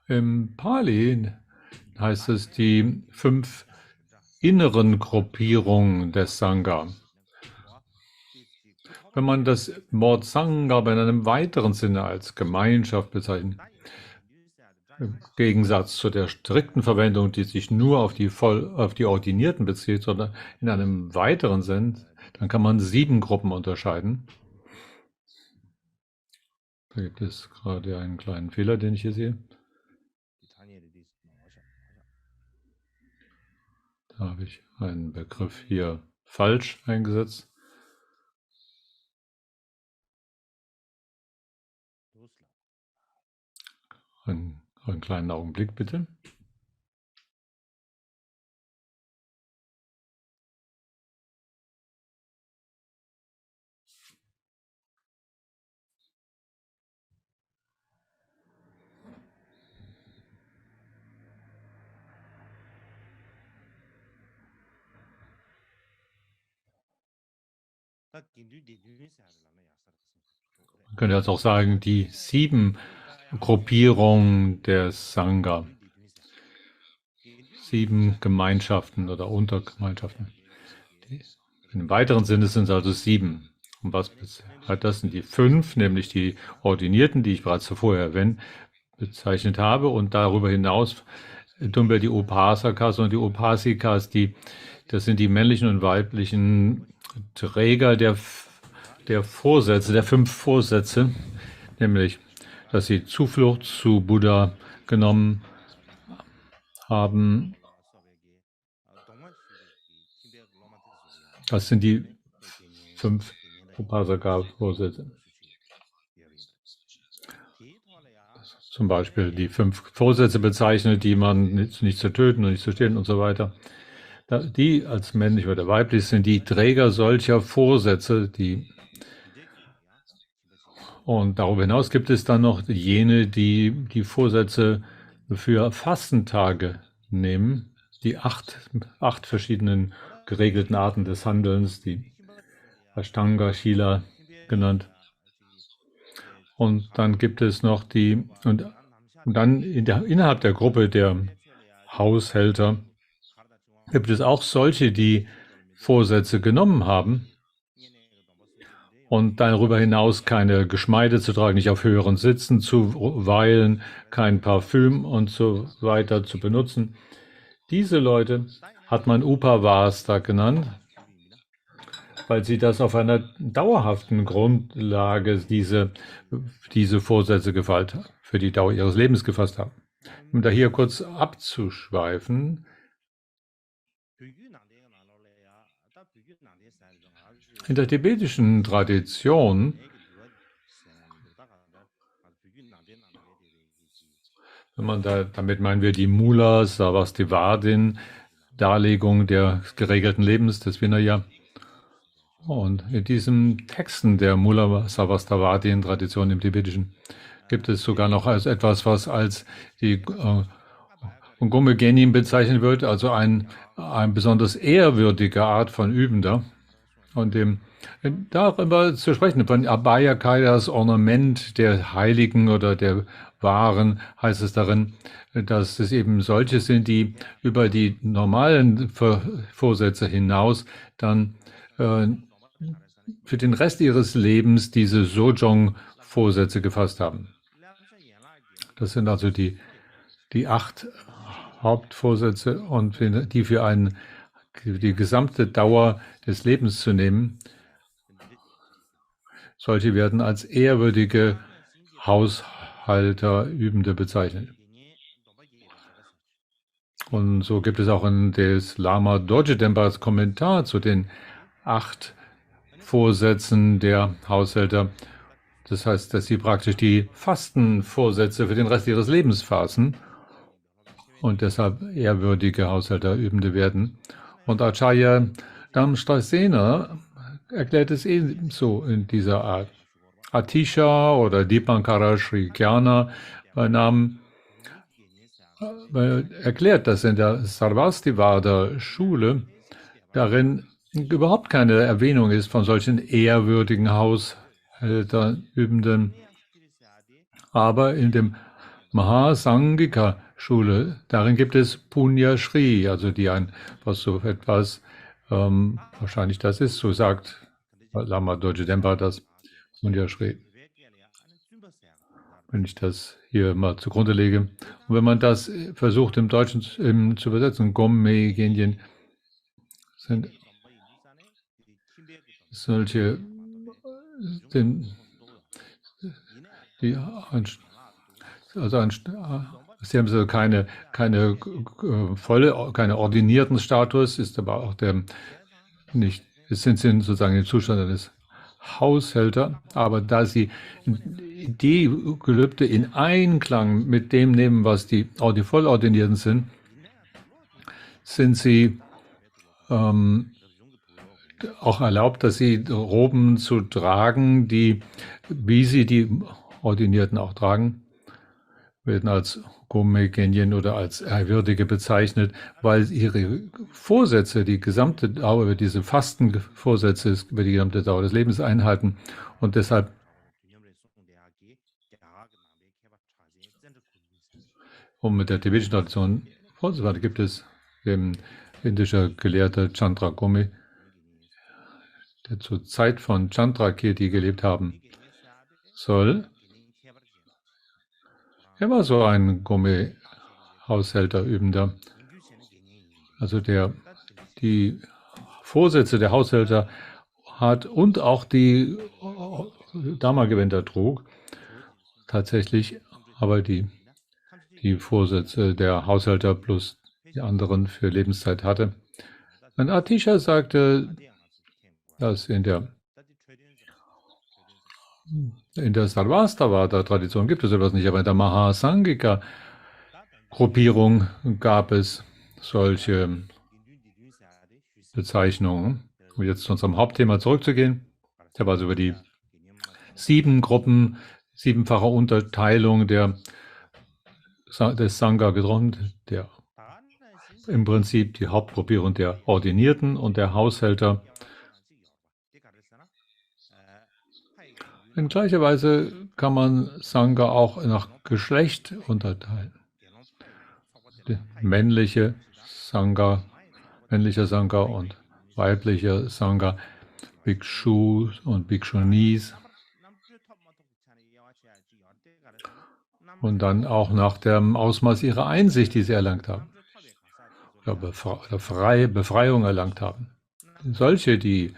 Im Pali heißt es die 5 inneren Gruppierungen des Sangha. Wenn man das Wort Sangha in einem weiteren Sinne als Gemeinschaft bezeichnet, im Gegensatz zu der strikten Verwendung, die sich nur auf die Ordinierten bezieht, sondern in einem weiteren Sinn, dann kann man 7 Gruppen unterscheiden. Da gibt es gerade einen kleinen Fehler, den ich hier sehe. Da habe ich einen Begriff hier falsch eingesetzt. Einen kleinen Augenblick bitte. Man könnte jetzt auch sagen, die 7 Gruppierungen der Sangha. 7 Gemeinschaften oder Untergemeinschaften. Im weiteren Sinne sind es also 7. Und was hat das? Sind die 5, nämlich die Ordinierten, die ich bereits zuvor bezeichnet habe. Und darüber hinaus tun wir die Upasakas und die Upasikas, das sind die männlichen und weiblichen Träger der Vorsätze, der 5 Vorsätze, nämlich, dass sie Zuflucht zu Buddha genommen haben. Das sind die 5 Upasaka-Vorsätze. Zum Beispiel die 5 Vorsätze bezeichnet, die man nicht zu töten und nicht zu stehlen und so weiter. Die als männlich oder weiblich sind die Träger solcher Vorsätze, und darüber hinaus gibt es dann noch jene, die die Vorsätze für Fastentage nehmen, die 8 verschiedenen geregelten Arten des Handelns, die Ashtanga Shila genannt. Und dann gibt es noch und dann innerhalb der Gruppe der Haushälter gibt es auch solche, die Vorsätze genommen haben und darüber hinaus keine Geschmeide zu tragen, nicht auf höheren Sitzen zu weilen, kein Parfüm und so weiter zu benutzen. Diese Leute hat man Upavasta genannt, weil sie das auf einer dauerhaften Grundlage diese Vorsätze für die Dauer ihres Lebens gefasst haben. Um da hier kurz abzuschweifen, in der tibetischen Tradition, damit meinen wir die Mula Sarvastivadin, Darlegung des geregelten Lebens, des Vinaya. Und in diesen Texten der Mula Sarvastivadin-Tradition im Tibetischen gibt es sogar noch etwas, was als die Gomme Genin bezeichnet wird, also ein besonders ehrwürdige Art von Übender. Und darüber zu sprechen, von Abhayaka, das Ornament der Heiligen oder der Wahren, heißt es darin, dass es eben solche sind, die über die normalen Vorsätze hinaus dann für den Rest ihres Lebens diese Sojong-Vorsätze gefasst haben. Das sind also die 8 Hauptvorsätze und die für die gesamte Dauer des Lebens zu nehmen. Solche werden als ehrwürdige Haushalter, Übende bezeichnet. Und so gibt es auch in des Lama Dorje Denpas Kommentar zu den 8 Vorsätzen der Haushälter. Das heißt, dass sie praktisch die Fastenvorsätze für den Rest ihres Lebens fassen und deshalb ehrwürdige Haushalter, Übende werden. Und Acharya Damstrasena erklärt es ebenso in dieser Art. Atisha oder Dipankara Sri Gyana bei Namen erklärt, dass in der Sarvastivada-Schule darin überhaupt keine Erwähnung ist von solchen ehrwürdigen Haushälterübenden. Aber in dem Mahasangika-Schule, darin gibt es Punya Shri, also was so etwas, wahrscheinlich das ist, so sagt Lama Dorje Denpa das Punya Shri. Wenn ich das hier mal zugrunde lege. Und wenn man das versucht im Deutschen zu übersetzen, Gomme Genien, sind solche, sie haben so keine ordinierten Status, ist aber auch es sind sozusagen im Zustand eines Haushälter, aber da sie die Gelübde in Einklang mit dem nehmen, was die Vollordinierten sind sie auch erlaubt, dass sie Roben zu tragen, wie sie die Ordinierten auch tragen, werden als Gomme Genyen oder als Ehrwürdige bezeichnet, weil ihre Vorsätze, die gesamte Dauer, über diese Fastenvorsätze über die gesamte Dauer des Lebens einhalten und deshalb mit der tibetischen Tradition fortzufahren, gibt es den indischer Gelehrte Chandra Gomme, der zur Zeit von Chandrakirti gelebt haben soll. Er war so ein Gomme-Haushälter, Übender. Also die Vorsätze der Haushälter hat und auch die Dharma-Gewänder trug, tatsächlich, aber die Vorsätze der Haushälter plus die anderen für Lebenszeit hatte. Und Atisha sagte, dass in der Sarvastivada-Tradition gibt es etwas nicht, aber in der Mahasangika-Gruppierung gab es solche Bezeichnungen. Um jetzt zu unserem Hauptthema zurückzugehen, ich habe also über die 7 Gruppen, 7-fache Unterteilung des Sangha gesprochen, der im Prinzip die Hauptgruppierung der Ordinierten und der Haushälter. In gleicher Weise kann man Sangha auch nach Geschlecht unterteilen. Männlicher Sangha und weiblicher Sangha, Bhikshu und Bhikshunis. Und dann auch nach dem Ausmaß ihrer Einsicht, die sie erlangt haben. Oder Befreiung erlangt haben. Solche, die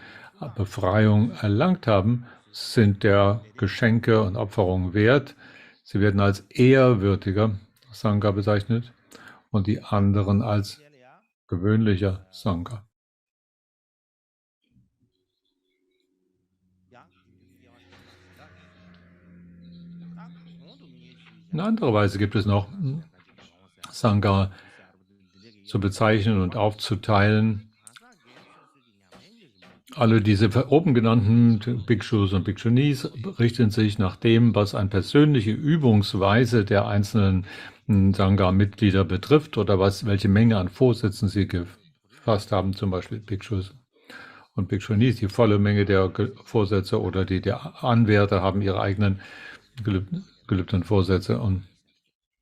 Befreiung erlangt haben, sind der Geschenke und Opferungen wert. Sie werden als ehrwürdiger Sangha bezeichnet und die anderen als gewöhnlicher Sangha. In anderer Weise gibt es noch Sangha zu bezeichnen und aufzuteilen. Alle diese oben genannten Bhikshus und Bhikshunis richten sich nach dem, was eine persönliche Übungsweise der einzelnen Sangha-Mitglieder betrifft oder welche Menge an Vorsätzen sie gefasst haben, zum Beispiel Bhikshus und Bhikshunis, die volle Menge der Vorsätze oder die der Anwärter haben ihre eigenen gelübdeten Vorsätze und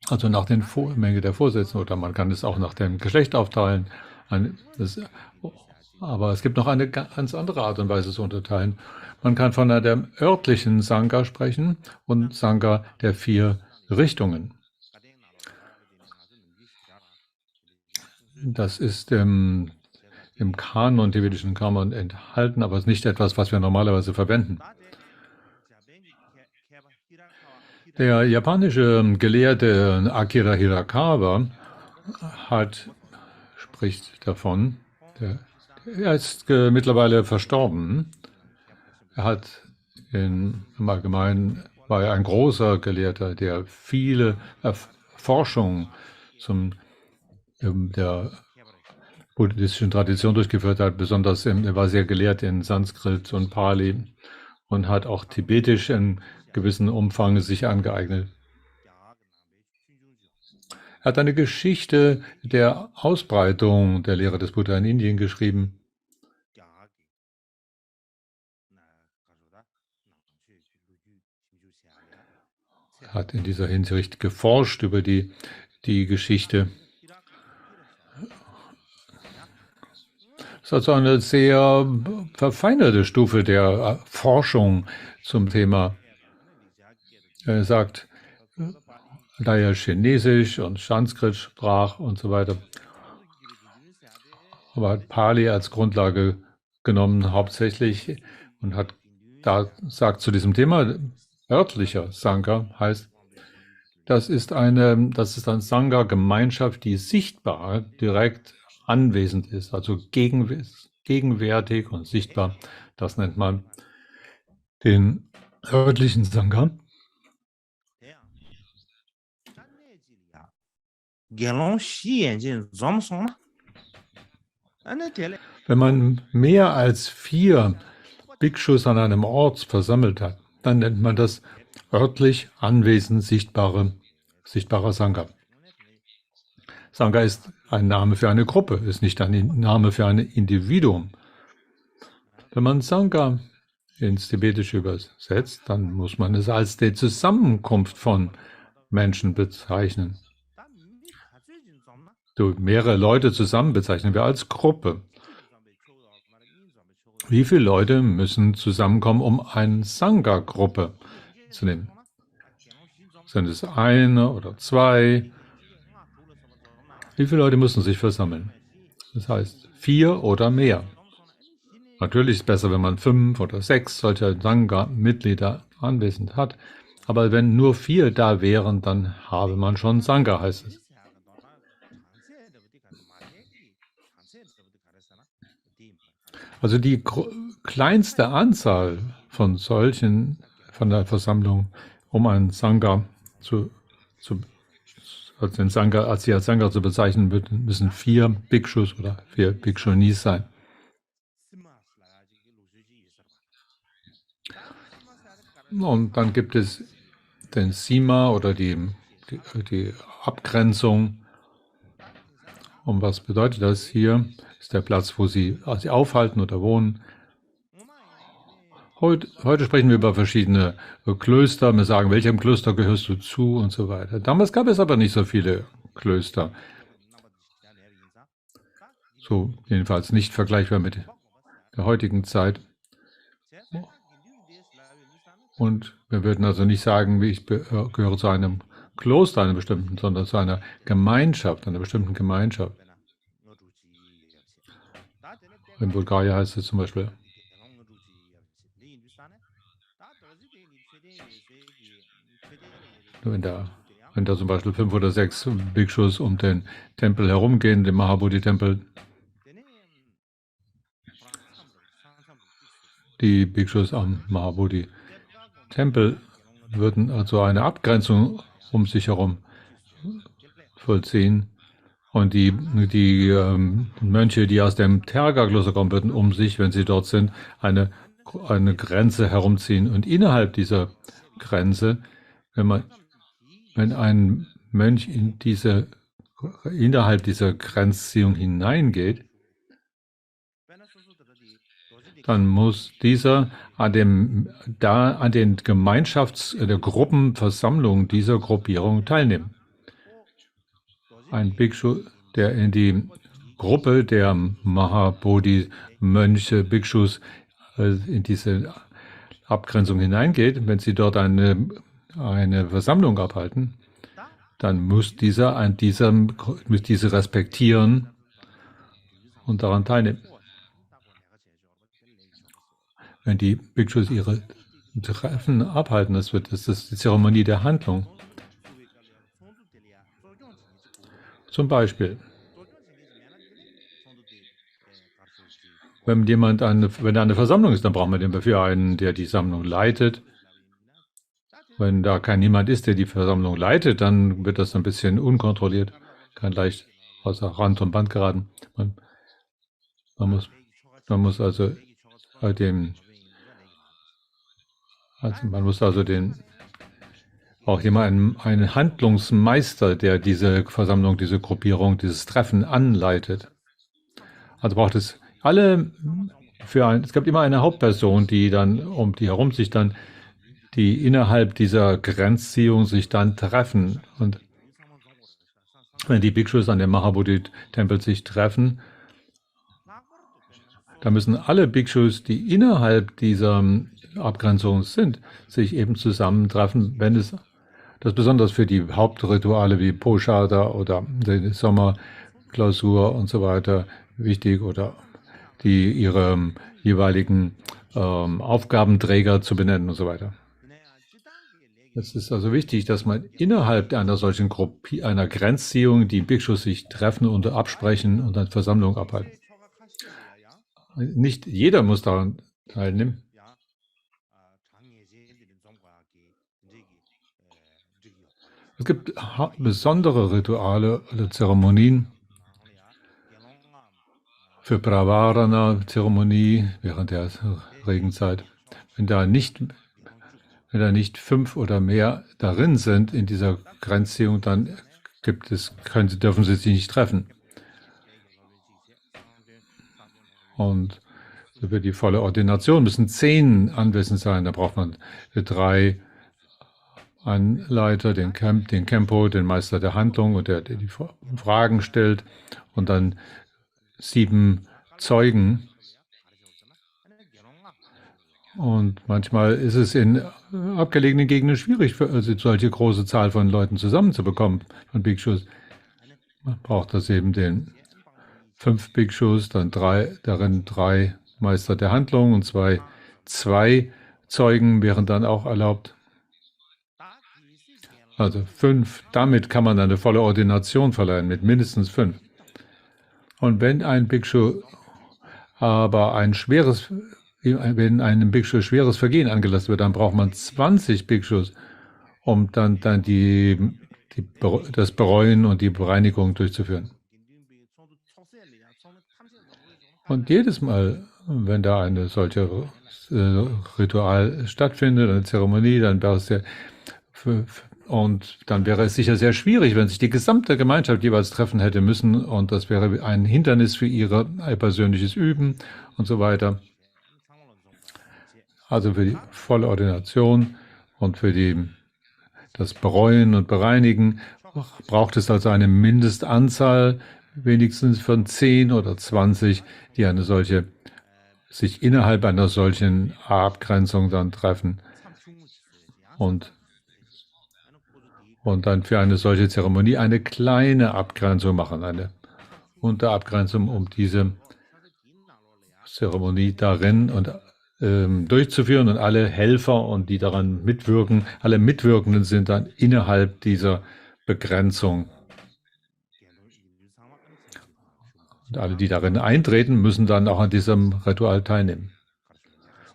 also nach der Menge der Vorsätze oder man kann es auch nach dem Geschlecht aufteilen. Aber es gibt noch eine ganz andere Art und Weise zu unterteilen. Man kann von der örtlichen Sangha sprechen und Sangha der 4 Richtungen. Das ist im Kanon, tibetischen Kanon enthalten, aber es ist nicht etwas, was wir normalerweise verwenden. Der japanische Gelehrte Akira Hirakawa spricht davon, er ist mittlerweile verstorben. Er hat im Allgemeinen war er ein großer Gelehrter, der viele Forschung der buddhistischen Tradition durchgeführt hat. Besonders er war sehr gelehrt in Sanskrit und Pali und hat auch Tibetisch in gewissem Umfang sich angeeignet. Er hat eine Geschichte der Ausbreitung der Lehre des Buddha in Indien geschrieben. Er hat in dieser Hinsicht geforscht über die Geschichte. Das ist also eine sehr verfeinerte Stufe der Forschung zum Thema. Er sagt, da er Chinesisch und Sanskrit sprach und so weiter, aber hat Pali als Grundlage genommen hauptsächlich und sagt zu diesem Thema, örtlicher Sangha heißt, das ist eine Sangha-Gemeinschaft, die sichtbar direkt anwesend ist, also gegenwärtig und sichtbar. Das nennt man den örtlichen Sangha. Wenn man mehr als 4 Bhikshus an einem Ort versammelt hat, dann nennt man das örtlich anwesend sichtbarer Sangha. Sangha ist ein Name für eine Gruppe, ist nicht ein Name für ein Individuum. Wenn man Sangha ins Tibetische übersetzt, dann muss man es als die Zusammenkunft von Menschen bezeichnen. Mehrere Leute zusammen bezeichnen wir als Gruppe. Wie viele Leute müssen zusammenkommen, um eine Sangha-Gruppe zu nehmen? Sind es 1 oder 2? Wie viele Leute müssen sich versammeln? Das heißt 4 oder mehr. Natürlich ist es besser, wenn man 5 oder 6 solcher Sangha-Mitglieder anwesend hat. Aber wenn nur 4 da wären, dann habe man schon Sangha, heißt es. Also die kleinste Anzahl von solchen, von der Versammlung, um einen Sangha als den Sangha, als sie als Sangha zu bezeichnen, müssen 4 Bhikshus oder 4 Bhikshunis sein. Und dann gibt es den Sima oder die Abgrenzung. Und was bedeutet das? Hier ist der Platz, wo sie sich aufhalten oder wohnen. Heute sprechen wir über verschiedene Klöster. Wir sagen, welchem Kloster gehörst du zu und so weiter. Damals gab es aber nicht so viele Klöster. So jedenfalls nicht vergleichbar mit der heutigen Zeit. Und wir würden also nicht sagen, ich gehöre zu einem Kloster, einem bestimmten, sondern zu einer Gemeinschaft, einer bestimmten Gemeinschaft. In Bulgarien heißt es zum Beispiel, wenn da zum Beispiel 5 oder 6 Bhikshus um den Tempel herumgehen, den Mahabodhi-Tempel, die Bhikshus am Mahabodhi-Tempel würden also eine Abgrenzung um sich herum vollziehen. Und die Mönche, die aus dem Terga-Kloster kommen, würden um sich, wenn sie dort sind, eine Grenze herumziehen. Und innerhalb dieser Grenze, wenn ein Mönch innerhalb dieser Grenzziehung hineingeht, dann muss dieser an den der Gruppenversammlungen dieser Gruppierung teilnehmen. Ein Bhikshu, der in die Gruppe der Mahabodhi-Mönche, Bhikshus, in diese Abgrenzung hineingeht, wenn sie dort eine Versammlung abhalten, dann muss diese respektieren und daran teilnehmen. Wenn die Bhikshus ihre Treffen abhalten, das ist die Zeremonie der Handlung. Zum Beispiel, wenn da eine Versammlung ist, dann braucht man dafür einen, der die Sammlung leitet. Wenn da niemand ist, der die Versammlung leitet, dann wird das ein bisschen unkontrolliert, kann leicht außer Rand und Band geraten. Man muss also auch jemand, einen Handlungsmeister, der diese Versammlung, diese Gruppierung, dieses Treffen anleitet. Also braucht es es gibt immer eine Hauptperson, die dann um die herum sich dann, die innerhalb dieser Grenzziehung sich dann treffen. Und wenn die Bhikshus an dem Mahabodhi-Tempel sich treffen, da müssen alle Bhikshus, die innerhalb dieser Abgrenzung sind, sich eben zusammentreffen, wenn es das besonders für die Hauptrituale wie Poshada oder die Sommerklausur und so weiter wichtig oder ihre jeweiligen Aufgabenträger zu benennen und so weiter. Es ist also wichtig, dass man innerhalb einer solchen einer Grenzziehung die Bhikshus sich treffen und absprechen und eine Versammlung abhalten. Nicht jeder muss daran teilnehmen. Es gibt besondere Rituale oder Zeremonien für Pravarana-Zeremonie während der Regenzeit. Wenn da nicht 5 oder mehr darin sind in dieser Grenzziehung, dann dürfen sie sich nicht treffen. Und für die volle Ordination müssen 10 anwesend sein. Da braucht man 3 Anleiter, den Kempo, den Meister der Handlung und der die Fragen stellt und dann 7 Zeugen. Und manchmal ist es in abgelegenen Gegenden schwierig, solche große Zahl von Leuten zusammenzubekommen, von Bhikshus. Man braucht das eben den 5 Bhikshus, dann darin 3 Meister der Handlung und zwei Zeugen wären dann auch erlaubt. Also 5, damit kann man eine volle Ordination verleihen, mit mindestens 5. Und wenn ein Bhikshu aber wenn einem Bhikshu schweres Vergehen angelastet wird, dann braucht man 20 Bhikshus, um dann das Bereuen und die Bereinigung durchzuführen. Und jedes Mal, wenn da eine solche Ritual stattfindet, eine Zeremonie, dann wäre es dann wäre es sicher sehr schwierig, wenn sich die gesamte Gemeinschaft jeweils treffen hätte müssen, und das wäre ein Hindernis für ihr persönliches Üben und so weiter. Also für die volle Ordination und für das Bereuen und Bereinigen braucht es also eine Mindestanzahl, wenigstens von 10 oder 20, die sich innerhalb einer solchen Abgrenzung dann treffen und dann für eine solche Zeremonie eine kleine Abgrenzung machen, eine Unterabgrenzung, um diese Zeremonie darin durchzuführen, und alle Helfer und die daran mitwirken, alle Mitwirkenden sind dann innerhalb dieser Begrenzung. Und alle, die darin eintreten, müssen dann auch an diesem Ritual teilnehmen.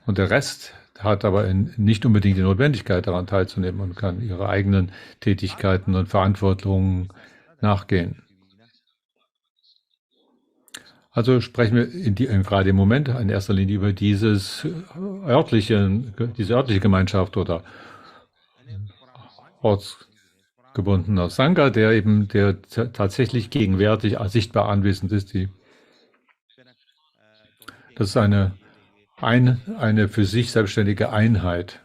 Und der Rest hat aber nicht unbedingt die Notwendigkeit, daran teilzunehmen, und kann ihre eigenen Tätigkeiten und Verantwortungen nachgehen. Also sprechen wir gerade im Moment in erster Linie über diese örtliche Gemeinschaft oder ortsgebundener Sangha, der tatsächlich gegenwärtig sichtbar anwesend ist. Das ist eine für sich selbstständige Einheit.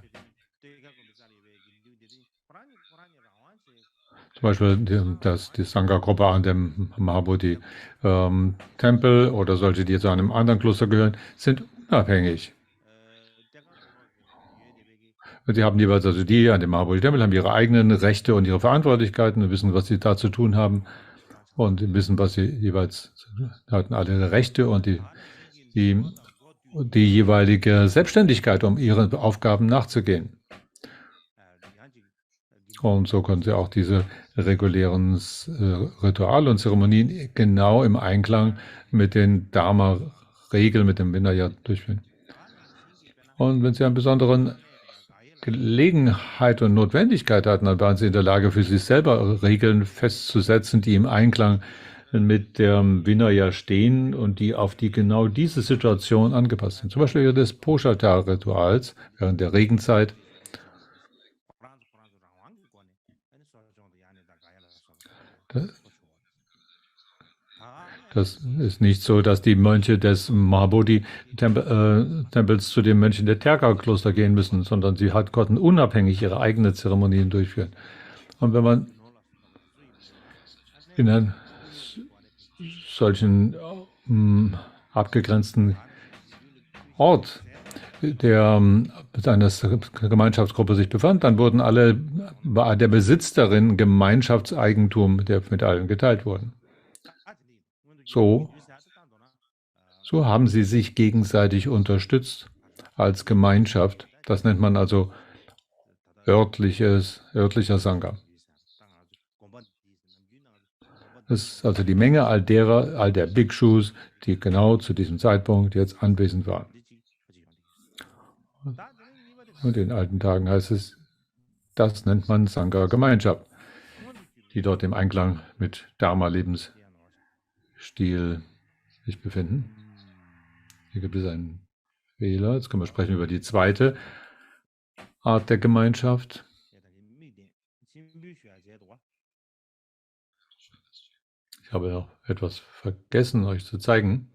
Zum Beispiel die Sangha-Gruppe an dem Mahabodhi-Tempel oder solche, die zu einem anderen Kloster gehören, sind unabhängig. Sie haben jeweils, also die an dem Mahabodhi-Tempel haben ihre eigenen Rechte und ihre Verantwortlichkeiten und wissen, was sie da zu tun haben, und wissen, was sie jeweils hatten, alle ihre Rechte und die jeweilige Selbstständigkeit, um ihren Aufgaben nachzugehen. Und so können sie auch diese regulären Rituale und Zeremonien genau im Einklang mit den Dharma-Regeln, mit dem Vinaya durchführen. Und wenn sie eine besondere Gelegenheit und Notwendigkeit hatten, dann waren sie in der Lage, für sich selber Regeln festzusetzen, die im Einklang mit dem Vinaya stehen und die auf genau diese Situation angepasst sind. Zum Beispiel des Poshata-Rituals während der Regenzeit. Das ist nicht so, dass die Mönche des Mahabodhi-Tempels zu den Mönchen der Terka-Kloster gehen müssen, sondern sie konnten unabhängig ihre eigenen Zeremonien durchführen. Und wenn man in einem solchen abgegrenzten Ort einer Gemeinschaftsgruppe sich befand, dann war der Besitz darin Gemeinschaftseigentum, der mit allen geteilt wurde. So haben sie sich gegenseitig unterstützt als Gemeinschaft. Das nennt man also örtlicher Sangha. Das ist also die Menge all der Bhikshus, die genau zu diesem Zeitpunkt jetzt anwesend waren. Und in alten Tagen heißt es, das nennt man Sangha-Gemeinschaft, die dort im Einklang mit Dharma-Lebensstil sich befinden. Hier gibt es einen Fehler. Jetzt können wir sprechen über die zweite Art der Gemeinschaft. Ich habe noch etwas vergessen, euch zu zeigen.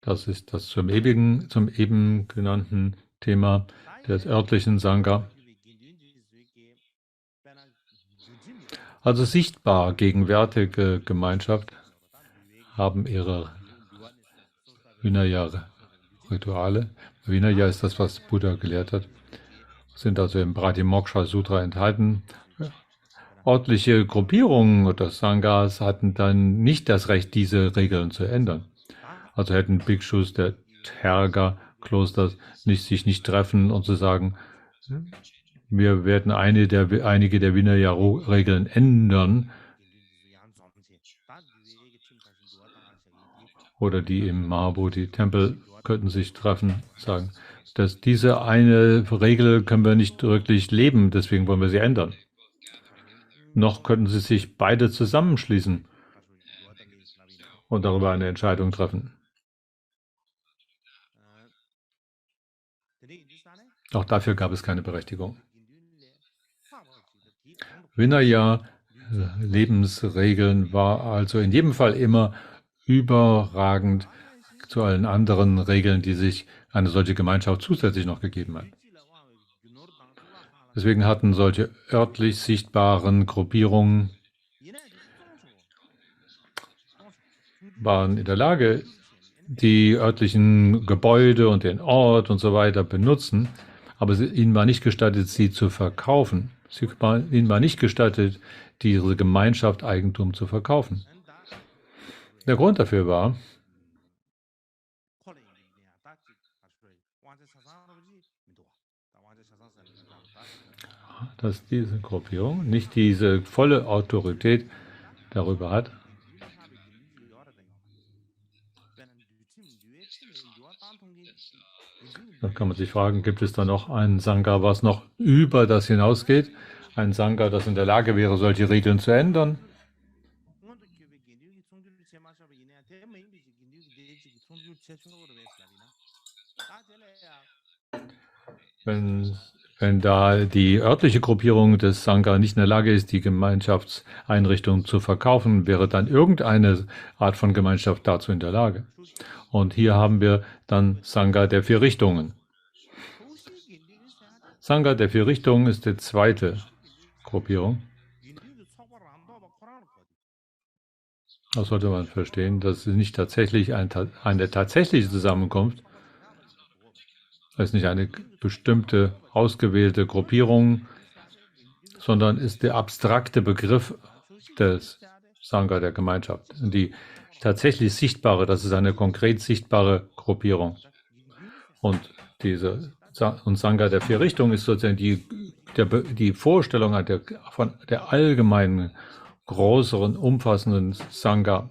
Das ist das zum eben genannten Thema des örtlichen Sangha. Also sichtbar gegenwärtige Gemeinschaft haben ihre Vinaya-Rituale. Vinaya ist das, was Buddha gelehrt hat. Sind also im Pratimoksha Sutra enthalten. örtliche Gruppierungen oder Sanghas hatten dann nicht das Recht, diese Regeln zu ändern. Also hätten Bhikshus der Therga-Klosters sich nicht treffen und zu sagen, wir werden einige der Vinaya-Regeln ändern, oder die im Mahabodhi-Tempel könnten sich treffen, sagen, dass diese eine Regel können wir nicht wirklich leben, deswegen wollen wir sie ändern. Noch könnten sie sich beide zusammenschließen und darüber eine Entscheidung treffen. Auch dafür gab es keine Berechtigung. Vinaya-Lebensregeln war also in jedem Fall immer überragend zu allen anderen Regeln, die sich eine solche Gemeinschaft zusätzlich noch gegeben hat. Deswegen hatten solche örtlich sichtbaren Gruppierungen waren in der Lage, die örtlichen Gebäude und den Ort und so weiter benutzen, aber ihnen war nicht gestattet, sie zu verkaufen. Ihnen war nicht gestattet, diese Gemeinschaft Eigentum zu verkaufen. Der Grund dafür war, dass diese Gruppierung nicht diese volle Autorität darüber hat. Dann kann man sich fragen, gibt es da noch ein Sangha, was noch über das hinausgeht? Ein Sangha, das in der Lage wäre, solche Regeln zu ändern? Wenn da die örtliche Gruppierung des Sangha nicht in der Lage ist, die Gemeinschaftseinrichtung zu verkaufen, wäre dann irgendeine Art von Gemeinschaft dazu in der Lage. Und hier haben wir dann Sangha der 4 Richtungen. Sangha der 4 Richtungen ist die zweite Gruppierung. Das sollte man verstehen, dass es nicht tatsächlich eine tatsächliche Zusammenkunft, es ist nicht eine bestimmte ausgewählte Gruppierung, sondern ist der abstrakte Begriff des Sangha der Gemeinschaft. Die tatsächlich sichtbare, das ist eine konkret sichtbare Gruppierung. Und Sangha der 4 Richtungen ist sozusagen die Vorstellung von der allgemeinen, größeren, umfassenden Sangha.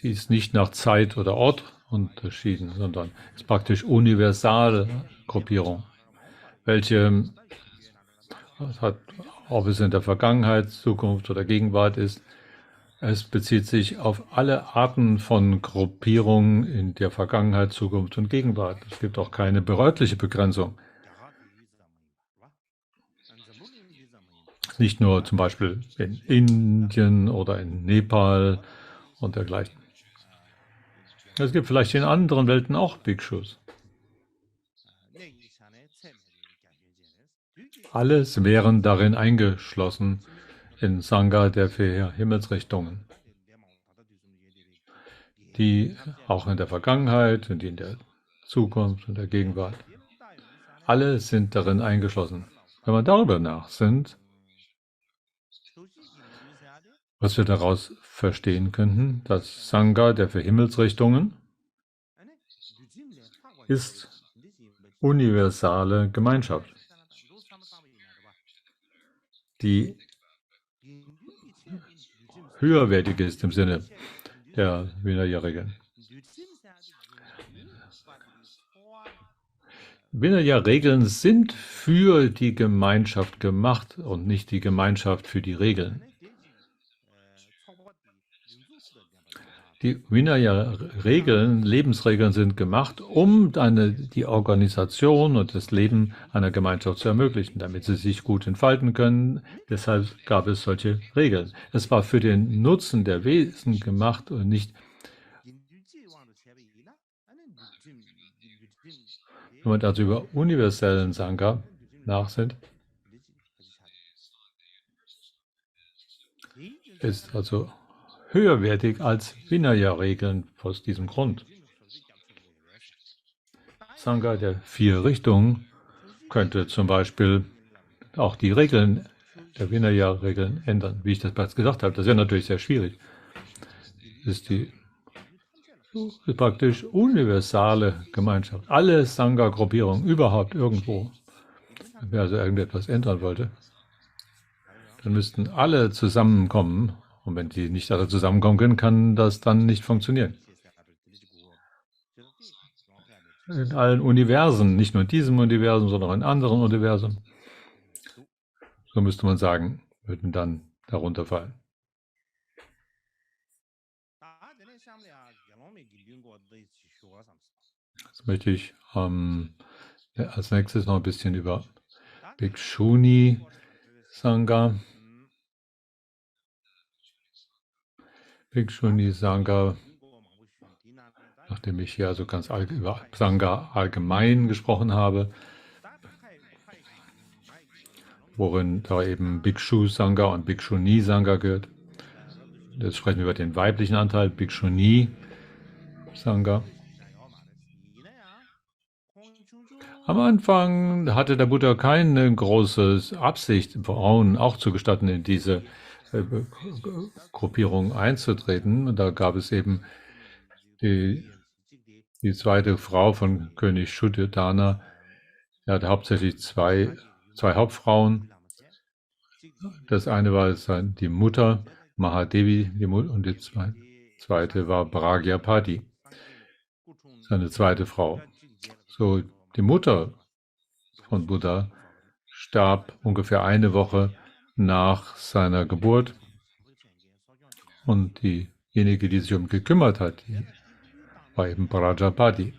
Sie ist nicht nach Zeit oder Ort unterschieden, sondern ist praktisch universale Gruppierung, welche ob es in der Vergangenheit, Zukunft oder Gegenwart ist, es bezieht sich auf alle Arten von Gruppierungen in der Vergangenheit, Zukunft und Gegenwart. Es gibt auch keine örtliche Begrenzung. Nicht nur zum Beispiel in Indien oder in Nepal und dergleichen. Es gibt vielleicht in anderen Welten auch Bhikshus. Alles wären darin eingeschlossen in Sangha der 4 Himmelsrichtungen, die auch in der Vergangenheit und in der Zukunft und der Gegenwart, alle sind darin eingeschlossen. Wenn man darüber nachsinnt, was wir daraus verstehen könnten, dass Sangha der 4 Himmelsrichtungen ist universale Gemeinschaft, die höherwertig ist im Sinne der Vinaya-Regeln. Vinaya-Regeln sind für die Gemeinschaft gemacht und nicht die Gemeinschaft für die Regeln. Die Vinaya-Regeln, Lebensregeln sind gemacht, um die Organisation und das Leben einer Gemeinschaft zu ermöglichen, damit sie sich gut entfalten können. Deshalb gab es solche Regeln. Es war für den Nutzen der Wesen gemacht und nicht. Wenn man also über universellen Sangha nachsinnt, ist also höherwertig als Vinaya-Regeln aus diesem Grund. Sangha der 4 Richtungen könnte zum Beispiel auch die Regeln, der Vinaya-Regeln ändern, wie ich das bereits gesagt habe. Das wäre natürlich sehr schwierig. Das ist die praktisch universale Gemeinschaft. Alle Sangha-Gruppierungen überhaupt irgendwo, wer also irgendetwas ändern wollte, dann müssten alle zusammenkommen. Und wenn die nicht alle zusammenkommen können, kann das dann nicht funktionieren. In allen Universen, nicht nur in diesem Universum, sondern auch in anderen Universen, so müsste man sagen, würden dann darunter fallen. Jetzt möchte ich als nächstes noch ein bisschen über Bhikshuni Sangha. Bhikshuni Sangha, nachdem ich hier also ganz über Sangha allgemein gesprochen habe, worin da eben Bhikshu Sangha und Bhikshuni Sangha gehört. Jetzt sprechen wir über den weiblichen Anteil, Bhikshuni Sangha. Am Anfang hatte der Buddha keine große Absicht, Frauen auch zu gestatten, in diese Gruppierung einzutreten. Und da gab es eben die zweite Frau von König Shuddhodana. Er hatte hauptsächlich zwei Hauptfrauen. Das eine war die Mutter, Mahadevi, und die zweite war Pragyapati, seine zweite Frau. So, die Mutter von Buddha starb ungefähr eine Woche nach seiner Geburt. Und diejenige, die sich um ihn gekümmert hat, die war eben Prajapati.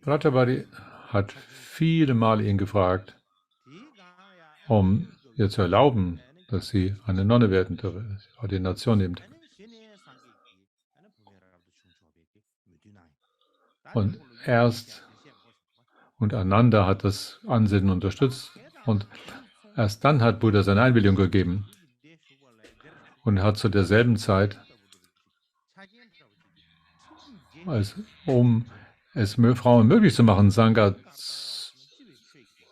Prajapati hat viele Male ihn gefragt, um ihr zu erlauben, dass sie eine Nonne werden dürfe, Ordination nimmt. Und Ananda hat das Ansinnen unterstützt und erst dann hat Buddha seine Einwilligung gegeben und hat zu derselben Zeit, um es Frauen möglich zu machen, Sangha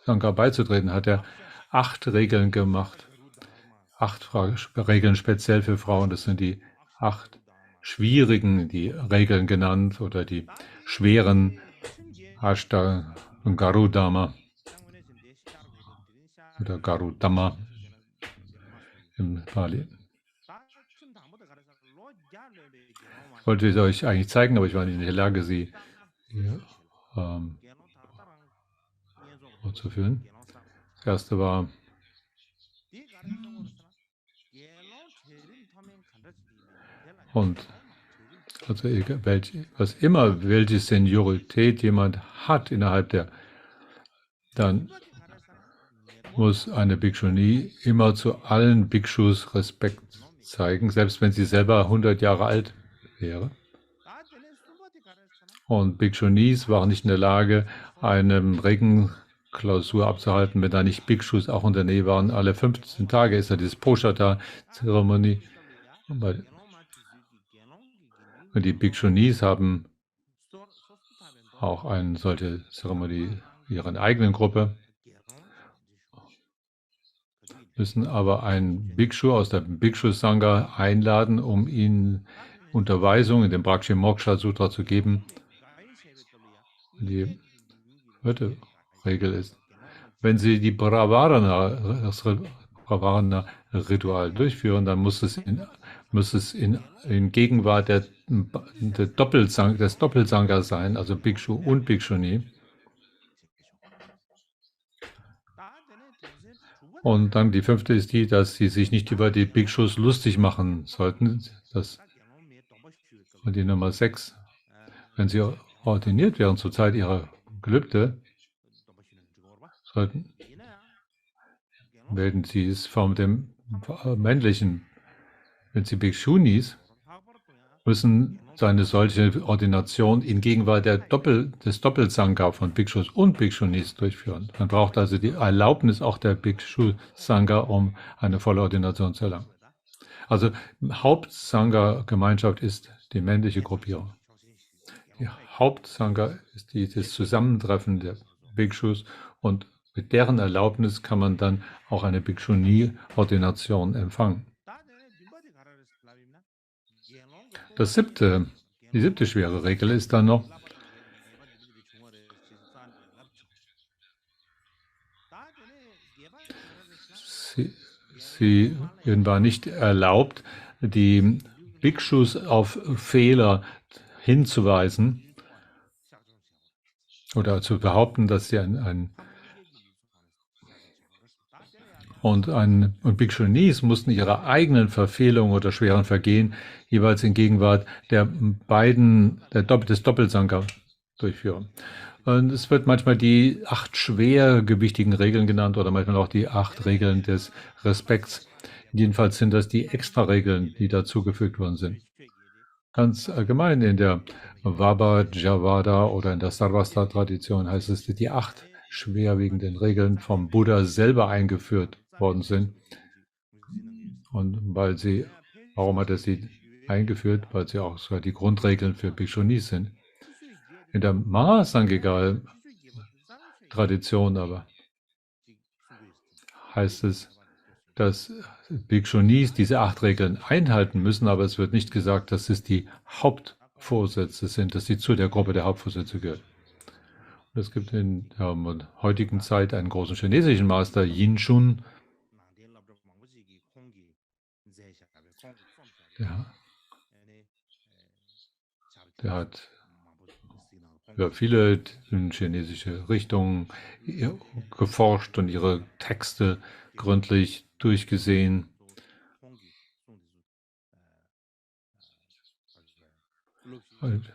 beizutreten, hat er 8 Regeln gemacht. 8 Regeln speziell für Frauen. Das sind die 8 schwierigen, die Regeln genannt, oder die schweren Ashta und Garudama oder Garudama im Pali. Ich wollte es euch eigentlich zeigen, aber ich war nicht in der Lage, sie hier, vorzuführen. Das erste war also welche Seniorität jemand hat innerhalb dann muss eine Bhikshuni immer zu allen Bhikshus Respekt zeigen, selbst wenn sie selber 100 Jahre alt wäre. Und Bhikshunis waren nicht in der Lage, eine Regenklausur abzuhalten, wenn da nicht Bhikshus auch in der Nähe waren. Alle 15 Tage ist da diese Poshata-Zeremonie. Und die Bhikshunis haben auch eine solche Zeremonie in ihrer eigenen Gruppe, müssen aber einen Bhikshu aus der Bhikshu-Sangha einladen, um ihnen Unterweisung in dem Bhakti-Moksha Sutra zu geben. Die 4. Regel ist, wenn Sie die Pravarana-Ritual durchführen, dann muss es in Gegenwart des Doppelsangha sein, also Bhikshu und Bhikshuni. Und dann die 5. ist die, dass Sie sich nicht über die Bhikshus lustig machen sollten. Und die Nummer 6, wenn Sie ordiniert wären zur Zeit Ihrer Gelübde, melden Sie es von dem männlichen. Wenn Sie Bhikshunis, müssen eine solche Ordination in Gegenwart des Doppelsangha von Bhikshus und Bhikshunis durchführen. Man braucht also die Erlaubnis auch der Bhikshu-Sangha, um eine volle Ordination zu erlangen. Also Hauptsangha-Gemeinschaft ist die männliche Gruppierung. Die Hauptsangha ist das Zusammentreffen der Bhikshus und mit deren Erlaubnis kann man dann auch eine Bhikshuni-Ordination empfangen. Die siebte schwere Regel ist dann noch, ihnen war nicht erlaubt, die Bhikshus auf Fehler hinzuweisen oder zu behaupten, dass sie und Bhikshunis mussten ihre eigenen Verfehlungen oder schweren Vergehen jeweils in Gegenwart des Doppelsangha durchführen. Und es wird manchmal die 8 schwergewichtigen Regeln genannt oder manchmal auch die 8 Regeln des Respekts. Jedenfalls sind das die Extra-Regeln, die dazugefügt worden sind. Ganz allgemein in der Vabhajavada oder in der Sarvastra-Tradition heißt es, dass die 8 schwerwiegenden Regeln vom Buddha selber eingeführt worden sind. Und warum hat er sie eingeführt? Weil sie auch sogar die Grundregeln für Bhikshunis sind. In der Mahasangikal-Tradition aber heißt es, dass Bhikshunis diese 8 Regeln einhalten müssen, aber es wird nicht gesagt, dass es die Hauptvorsätze sind, dass sie zu der Gruppe der Hauptvorsätze gehört. Und es gibt in der heutigen Zeit einen großen chinesischen Meister, Yin Shun, der hat über viele chinesische Richtungen geforscht und ihre Texte gründlich durchgesehen. Und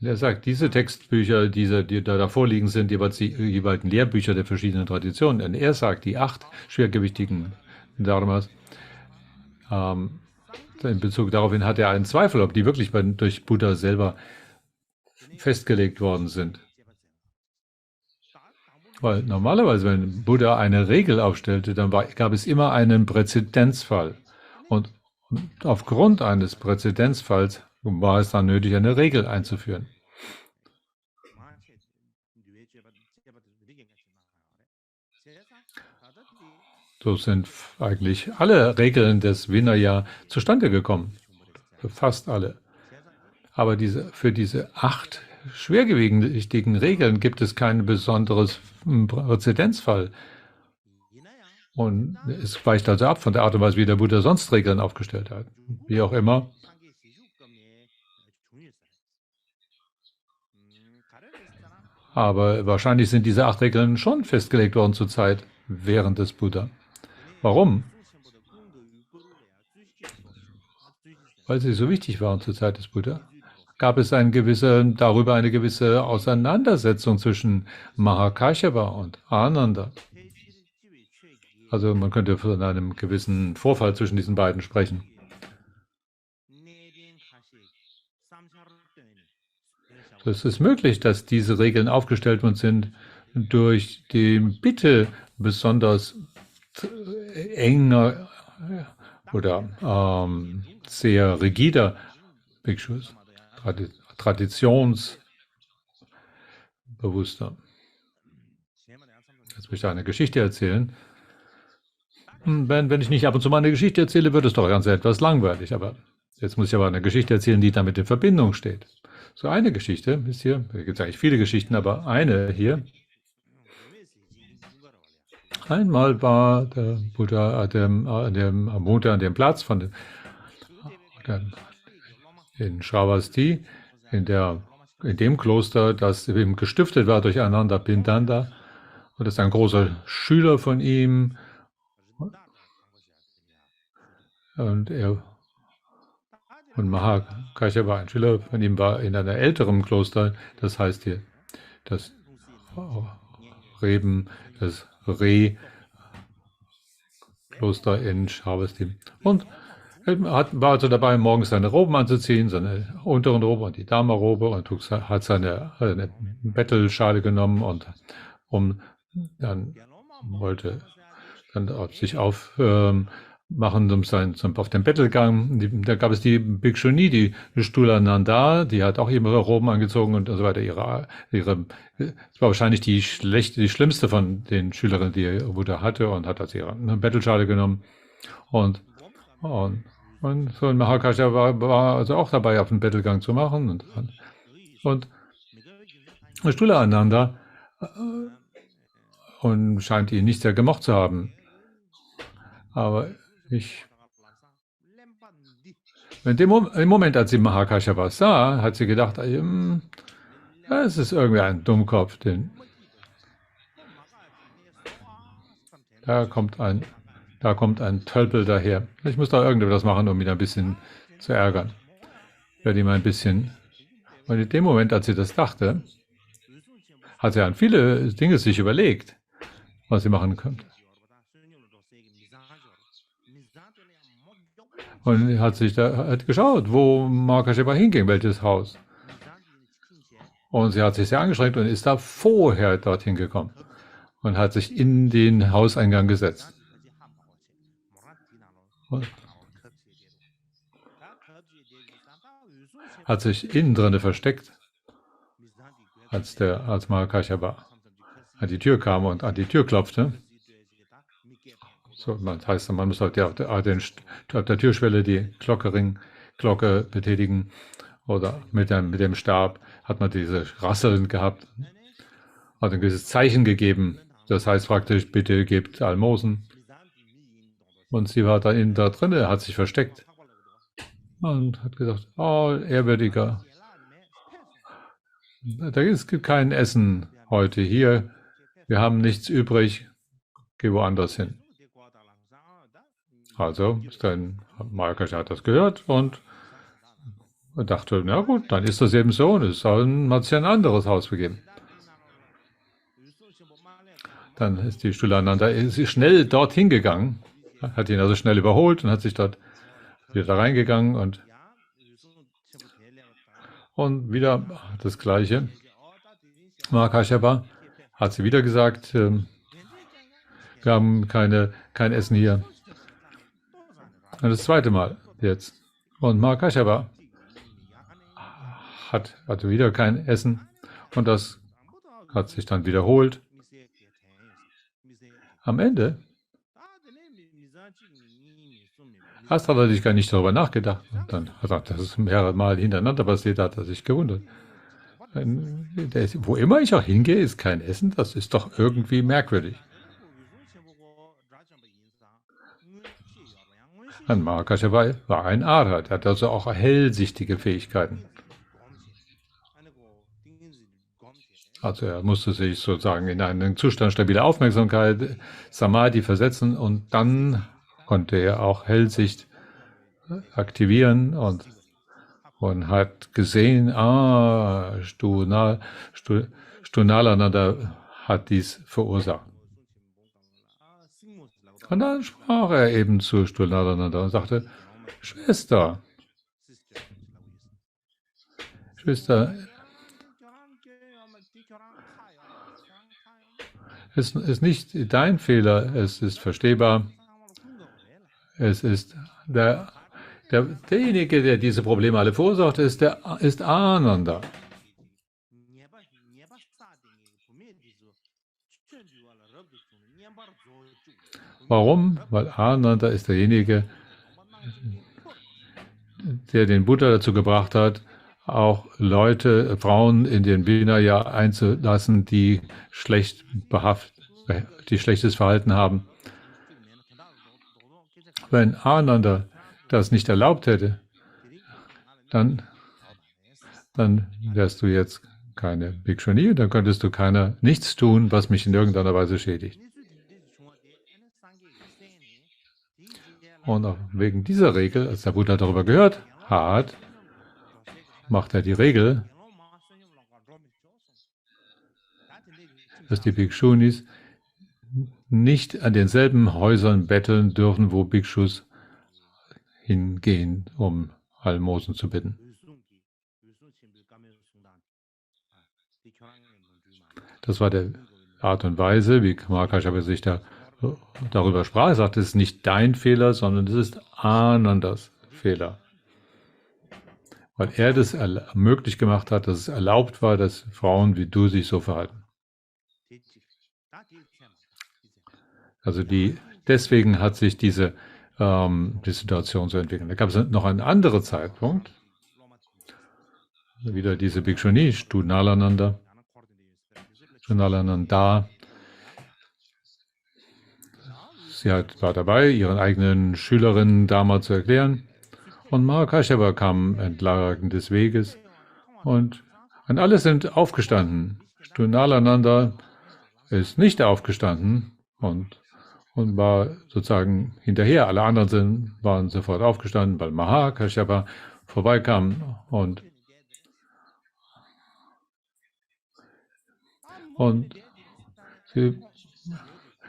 er sagt, diese Textbücher, die da vorliegen, sind jeweils die jeweiligen Lehrbücher der verschiedenen Traditionen. Und er sagt, die 8 schwergewichtigen Dharmas, in Bezug daraufhin hat er einen Zweifel, ob die wirklich durch Buddha selber festgelegt worden sind. Weil normalerweise, wenn Buddha eine Regel aufstellte, dann gab es immer einen Präzedenzfall. Und aufgrund eines Präzedenzfalls war es dann nötig, eine Regel einzuführen. So sind eigentlich alle Regeln des Vinaya zustande gekommen. Für fast alle. Aber für diese 8 schwergewichtigen Regeln gibt es keinen besonderen Präzedenzfall. Und es weicht also ab von der Art und Weise, wie der Buddha sonst Regeln aufgestellt hat. Wie auch immer. Aber wahrscheinlich sind diese 8 Regeln schon festgelegt worden zur Zeit während des Buddha. Warum? Weil sie so wichtig waren zur Zeit des Buddha. Gab es darüber eine gewisse Auseinandersetzung zwischen Mahakashava und Ananda. Also man könnte von einem gewissen Vorfall zwischen diesen beiden sprechen. Es ist möglich, dass diese Regeln aufgestellt worden sind durch die Bitte besonders enger oder sehr rigider Bhikshus, traditionsbewusster. Jetzt möchte ich eine Geschichte erzählen. Wenn ich nicht ab und zu mal eine Geschichte erzähle, wird es doch ganz etwas langweilig. Aber jetzt muss ich aber eine Geschichte erzählen, die damit in Verbindung steht. So eine Geschichte ist hier, da gibt es eigentlich viele Geschichten, aber eine hier. Einmal war der Buddha an dem Platz in Shravasti, in dem Kloster, das eben gestiftet war durch Ananda Pindanda. Und das ist ein großer Schüler von ihm. Und Mahakashava war ein Schüler von ihm, war in einem älteren Kloster, das heißt hier das Re-Kloster in Shravasti. Und er war also dabei, morgens seine Roben anzuziehen, seine unteren Robe und die Dharma-Robe, und hat seine Bettelschale genommen und wollte dann sich machen auf dem Bettelgang. Da gab es die Bhikshuni, die Stulananda, die hat auch ihre Roben angezogen und so weiter. Es war wahrscheinlich die schlimmste von den Schülerinnen, die ihr Buddha hatte, und hat also ihre Bettelschale genommen. Und, und, und so ein Mahakasha war also auch dabei, auf den Bettelgang zu machen. Und Stulananda und scheint ihn nicht sehr gemocht zu haben. Aber im Moment, als sie Mahakashyapa sah, hat sie gedacht, es ist irgendwie ein Dummkopf. Da kommt ein Tölpel daher. Ich muss da irgendetwas machen, um ihn ein bisschen zu ärgern. Ich werde ihm ein bisschen. Und in dem Moment, als sie das dachte, hat sie an viele Dinge sich überlegt, was sie machen könnte. Und hat geschaut, wo Mahakashyapa hinging, welches Haus. Und sie hat sich sehr angestrengt und ist da vorher dorthin gekommen und hat sich in den Hauseingang gesetzt. Hat sich innen drinne versteckt, als Mahakashyapa an die Tür kam und an die Tür klopfte. So, das heißt, man muss halt auf der Türschwelle die Glocke betätigen, oder mit dem Stab hat man diese Rasseln gehabt, hat ein gewisses Zeichen gegeben. Das heißt praktisch, bitte gebt Almosen. Und sie war da drinnen, hat sich versteckt und hat gesagt, oh, ehrwürdiger, es gibt kein Essen heute hier, wir haben nichts übrig, geh woanders hin. Also, Mahakashyapa hat das gehört und dachte, na gut, dann ist das eben so, und hat sich ein anderes Haus begeben. Dann ist die Stulananda schnell dorthin gegangen, hat ihn also schnell überholt und hat sich dort wieder da reingegangen und wieder das Gleiche. Mahakashyapa hat sie wieder gesagt, wir haben kein Essen hier. Und das zweite Mal jetzt. Und Mahakashyapa hatte wieder kein Essen, und das hat sich dann wiederholt. Am Ende erst hat er gar nicht darüber nachgedacht. Und dann hat er das mehrere Mal hintereinander passiert, hat er sich gewundert. Wo immer ich auch hingehe, ist kein Essen. Das ist doch irgendwie merkwürdig. Und Mahakashyapa war ein Arhat. Er hat also auch hellsichtige Fähigkeiten. Also er musste sich sozusagen in einen Zustand stabiler Aufmerksamkeit, Samadhi, versetzen, und dann konnte er auch Hellsicht aktivieren und hat gesehen, Stunalananda hat dies verursacht. Und dann sprach er eben zu Stunalananda und sagte, Schwester, es ist nicht dein Fehler, es ist verstehbar. Es ist derjenige, der diese Probleme alle verursacht, ist Ananda. Warum? Weil Ananda ist derjenige, der den Buddha dazu gebracht hat, auch Frauen in den Vinaya einzulassen, die schlechtes Verhalten haben. Wenn Ananda das nicht erlaubt hätte, dann wärst du jetzt keine Bhikshuni, dann könntest du nichts tun, was mich in irgendeiner Weise schädigt. Und auch wegen dieser Regel, als der Buddha darüber gehört hat, macht er die Regel, dass die Bhikshunis nicht an denselben Häusern betteln dürfen, wo Bhikshus hingehen, um Almosen zu bitten. Das war die Art und Weise, wie Mahakashyapa sich da darüber sprach. Er sagte, es ist nicht dein Fehler, sondern es ist Anandas Fehler. Weil er das möglich gemacht hat, dass es erlaubt war, dass Frauen wie du sich so verhalten. Also deswegen hat sich die Situation so entwickelt. Da gab es noch einen anderen Zeitpunkt, wieder diese Bhikshuni, Stunalananda, sie war dabei, ihren eigenen Schülerinnen Dharma zu erklären. Und Mahakashyapa kam entlang des Weges und alle sind aufgestanden. Stunalananda ist nicht aufgestanden und war sozusagen hinterher. Alle anderen waren sofort aufgestanden, weil Mahakashyapa vorbeikam und sie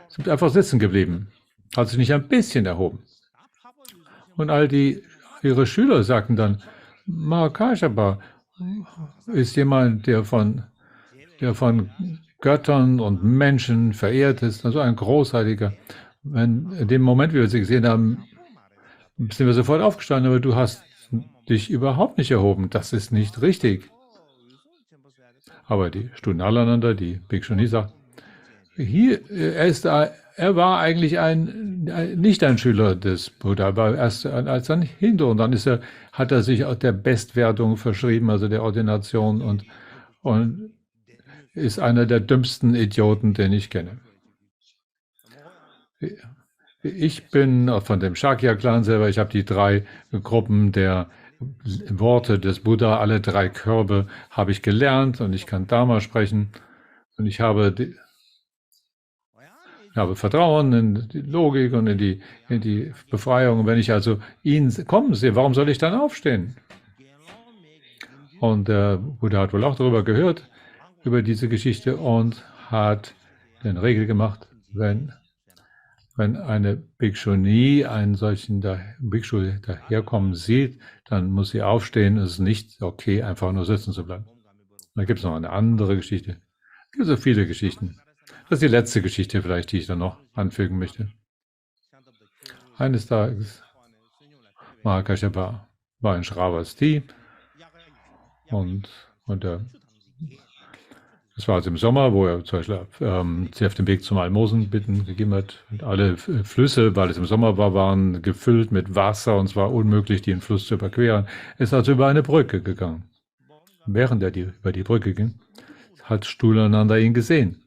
sind einfach sitzen geblieben, hat sich nicht ein bisschen erhoben. Und ihre Schüler sagten dann, Mahakashyapa ist jemand, der von Göttern und Menschen verehrt ist, also ein großartiger. In dem Moment, wie wir sie gesehen haben, sind wir sofort aufgestanden, aber du hast dich überhaupt nicht erhoben. Das ist nicht richtig. Aber die Stunalananda, die Bhikshuni, sagt, er war eigentlich nicht ein Schüler des Buddha, aber erst als ein Hindu. Und dann hat er sich auch der Bestwertung verschrieben, also der Ordination, und ist einer der dümmsten Idioten, den ich kenne. Ich bin von dem Shakya-Clan selber, ich habe die 3 Gruppen der Worte des Buddha, alle 3 Körbe habe ich gelernt und ich kann Dharma sprechen und ich habe Vertrauen in die Logik und in die Befreiung. Und wenn ich also ihn kommen sehe, warum soll ich dann aufstehen? Und der Buddha hat wohl auch darüber gehört, über diese Geschichte, und hat den Regel gemacht, wenn eine Bhikshuni einen solchen Bhikshu daherkommen sieht, dann muss sie aufstehen. Es ist nicht okay, einfach nur sitzen zu bleiben. Da gibt es noch eine andere Geschichte. Es gibt so viele Geschichten. Das ist die letzte Geschichte vielleicht, die ich dann noch anfügen möchte. Eines Tages, Mahakashyapa war in Shravasti und das war also im Sommer, wo er zum Beispiel sie auf dem Weg zum Almosen bitten gegeben hat. Und alle Flüsse, weil es im Sommer war, waren gefüllt mit Wasser und es war unmöglich, den Fluss zu überqueren. Er ist also über eine Brücke gegangen. Während er über die Brücke ging, hat Stulananda ihn gesehen.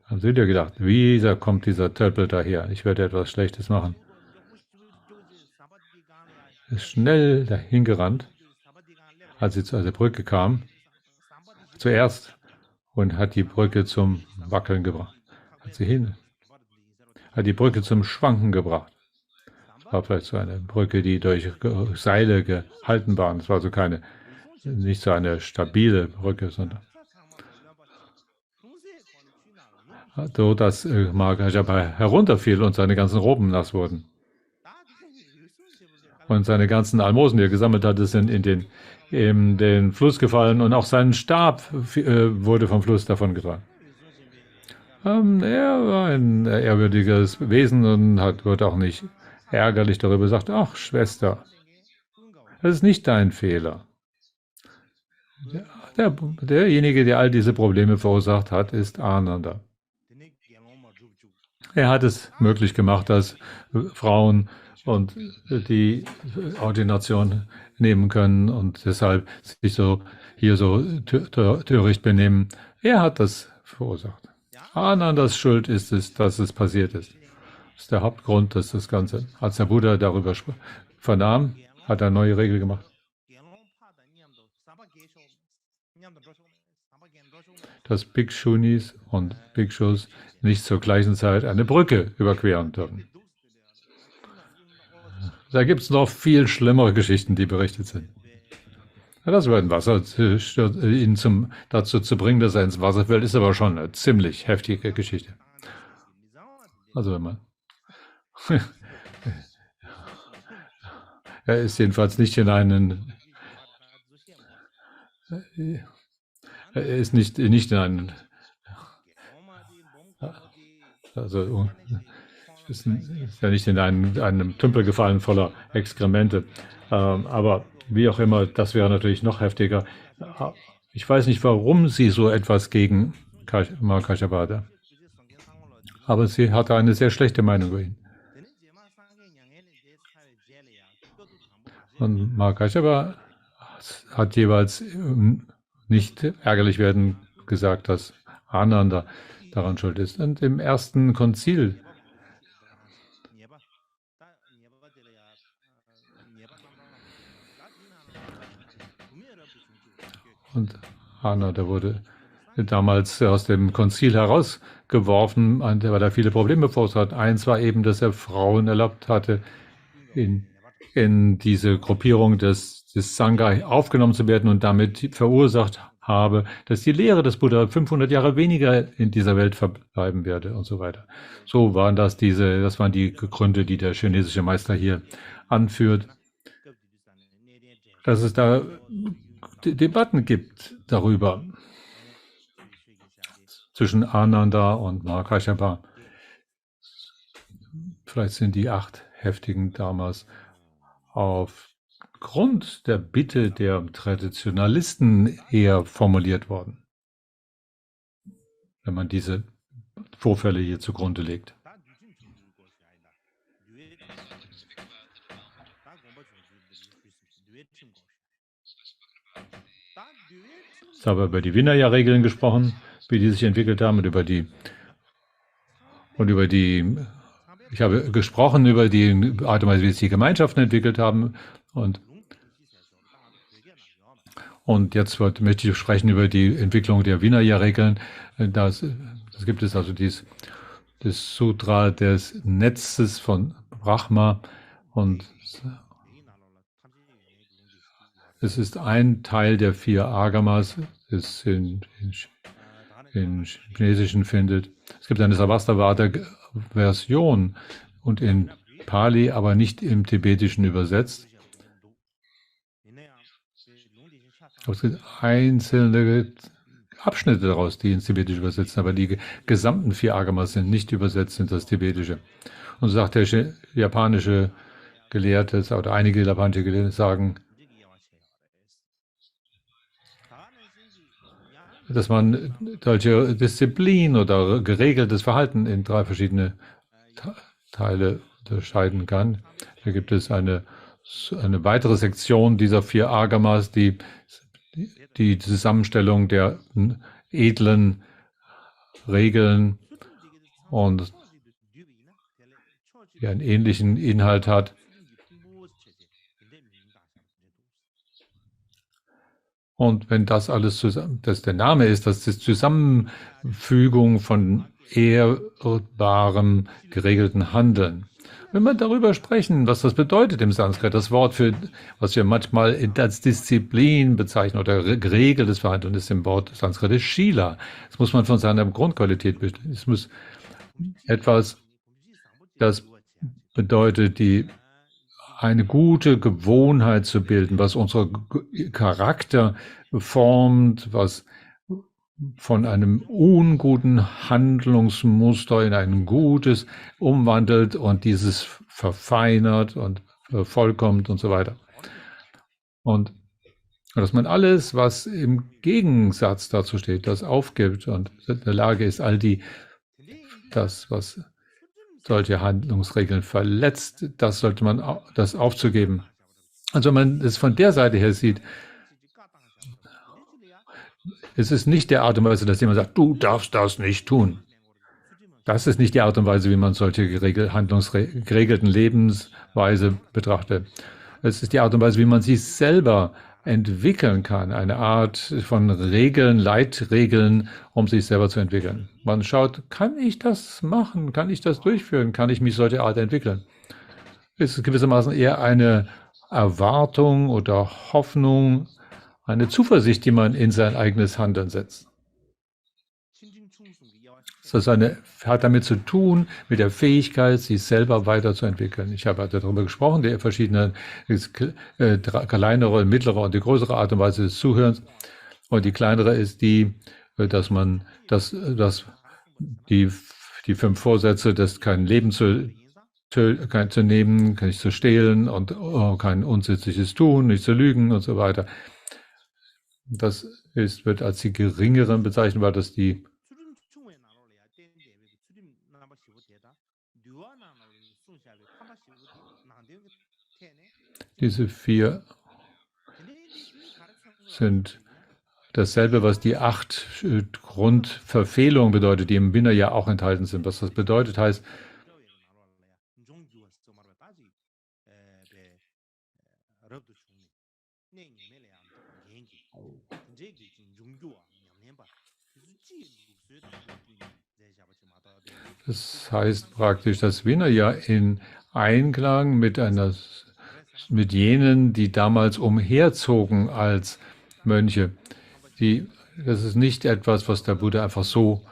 Haben Sie dir gedacht, wie kommt dieser Tölpel daher? Ich werde etwas Schlechtes machen. Er ist schnell dahin gerannt, als sie zu der Brücke kam, zuerst, und hat die Brücke zum Wackeln gebracht. Hat die Brücke zum Schwanken gebracht. Es war vielleicht so eine Brücke, die durch Seile gehalten war. Es war so nicht so eine stabile Brücke, sondern so, dass Mahakashyapa herunterfiel und seine ganzen Roben nass wurden. Und seine ganzen Almosen, die er gesammelt hatte, sind in den Fluss gefallen und auch sein Stab wurde vom Fluss davongetragen. Er war ein ehrwürdiges Wesen und wurde auch nicht ärgerlich darüber gesagt, ach Schwester, das ist nicht dein Fehler. Derjenige, der all diese Probleme verursacht hat, ist Ananda. Er hat es möglich gemacht, dass Frauen und die Ordination nehmen können und deshalb sich hier so töricht benehmen. Er hat das verursacht. Anandas Schuld ist es, dass es passiert ist. Das ist der Hauptgrund, dass das Ganze, als der Buddha darüber vernahm, hat er eine neue Regel gemacht. Dass Bhikshunis und Bhikshus nicht zur gleichen Zeit eine Brücke überqueren dürfen. Da gibt es noch viel schlimmere Geschichten, die berichtet sind. Das über ein Wasser, ihn dazu zu bringen, dass er ins Wasser fällt, ist aber schon eine ziemlich heftige Geschichte. Also wenn man er ist jedenfalls nicht in einen Also ist ja nicht in einen Tümpel gefallen voller Exkremente. Aber wie auch immer, das wäre natürlich noch heftiger. Ich weiß nicht, warum sie so etwas gegen Mark Kashabada. Aber sie hatte eine sehr schlechte Meinung über ihn. Und Mark Kashabada hat jeweils nicht ärgerlich werden gesagt, dass Ananda daran schuld ist. Und im ersten Konzil und Ananda wurde damals aus dem Konzil herausgeworfen, weil er viele Probleme verursacht hat. Eins war eben, dass er Frauen erlaubt hatte, in diese Gruppierung des Sangha aufgenommen zu werden und damit verursacht habe, dass die Lehre des Buddha 500 Jahre weniger in dieser Welt verbleiben werde und so weiter. So waren das waren die Gründe, die der chinesische Meister hier anführt, dass es da Debatten gibt darüber zwischen Ananda und Mahakashapa. Vielleicht sind die 8 Heftigen damals aufgrund der Bitte der Traditionalisten eher formuliert worden, wenn man diese Vorfälle hier zugrunde legt. Ich habe über die Vinaya-Regeln gesprochen, wie die sich entwickelt haben und ich habe gesprochen über die Art und Weise, wie sich die Gemeinschaften entwickelt haben und jetzt möchte ich sprechen über die Entwicklung der Vinaya-Regeln. Das gibt es also das Sutra des Netzes von Brahma und es ist ein Teil der 4 Agamas, das in Chinesischen findet. Es gibt eine Savasthavada-Version und in Pali, aber nicht im Tibetischen übersetzt. Es gibt einzelne Abschnitte daraus, die ins Tibetische übersetzen, aber die gesamten 4 Agamas sind nicht übersetzt in das Tibetische. Und so sagt der japanische Gelehrte, oder einige japanische Gelehrte sagen, dass man solche Disziplin oder geregeltes Verhalten in 3 verschiedene Teile unterscheiden kann. Da gibt es eine weitere Sektion dieser 4 Agamas, die Zusammenstellung der edlen Regeln und die einen ähnlichen Inhalt hat. Und wenn das alles zusammen, das der Name ist, das ist Zusammenfügung von ehrbarem, geregelten Handeln. Wenn wir darüber sprechen, was das bedeutet im Sanskrit, das Wort was wir manchmal als Disziplin bezeichnen oder geregeltes Verhalten, ist im Wort Sanskrit ist Shila. Das muss man von seiner Grundqualität bestimmen. Es muss etwas, das bedeutet, eine gute Gewohnheit zu bilden, was unseren Charakter formt, was von einem unguten Handlungsmuster in ein gutes umwandelt und dieses verfeinert und vervollkommt und so weiter. Und dass man alles, was im Gegensatz dazu steht, das aufgibt und in der Lage ist, das, was solche Handlungsregeln verletzt, das sollte man das aufzugeben. Also wenn man es von der Seite her sieht, es ist nicht der Art und Weise, dass jemand sagt, du darfst das nicht tun. Das ist nicht die Art und Weise, wie man solche geregelten Lebensweise betrachtet. Es ist die Art und Weise, wie man sich selber entwickeln kann, eine Art von Regeln, Leitregeln, um sich selber zu entwickeln. Man schaut, kann ich das machen? Kann ich das durchführen? Kann ich mich solche Art entwickeln? Es ist gewissermaßen eher eine Erwartung oder Hoffnung, eine Zuversicht, die man in sein eigenes Handeln setzt. Das hat damit zu tun, mit der Fähigkeit, sich selber weiterzuentwickeln. Ich habe darüber gesprochen, die verschiedenen kleinere, mittlere und die größere Art und Weise des Zuhörens. Und die kleinere ist die, dass die die 5 Vorsätze, das kein Leben zu nehmen, nicht zu stehlen und kein unsittliches Tun, nicht zu lügen und so weiter. Das wird als die geringeren bezeichnet, weil das diese 4 sind dasselbe, was die 8 Grundverfehlungen bedeutet, die im Vinaya auch enthalten sind. Was das bedeutet, heißt, das heißt praktisch, dass Vinaya in Einklang mit jenen, die damals umherzogen als Mönche. Das ist nicht etwas, was der Buddha einfach so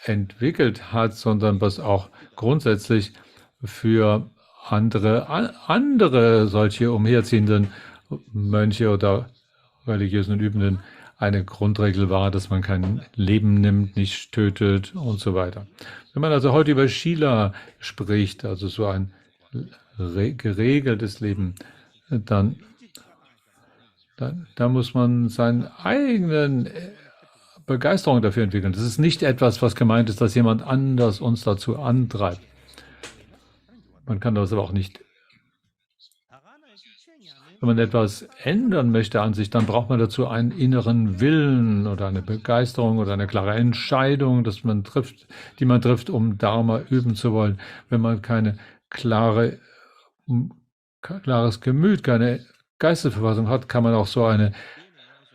entwickelt hat, sondern was auch grundsätzlich für andere solche umherziehenden Mönche oder religiösen Übenden eine Grundregel war, dass man kein Leben nimmt, nicht tötet und so weiter. Wenn man also heute über Shila spricht, also so ein geregeltes Leben, dann muss man seine eigenen Begeisterung dafür entwickeln. Das ist nicht etwas, was gemeint ist, dass jemand anders uns dazu antreibt. Man kann das aber auch nicht. Wenn man etwas ändern möchte an sich, dann braucht man dazu einen inneren Willen oder eine Begeisterung oder eine klare Entscheidung, die man trifft, um Dharma üben zu wollen. Wenn man kein klares Gemüt, keine Geistesverfassung hat, kann man auch so eine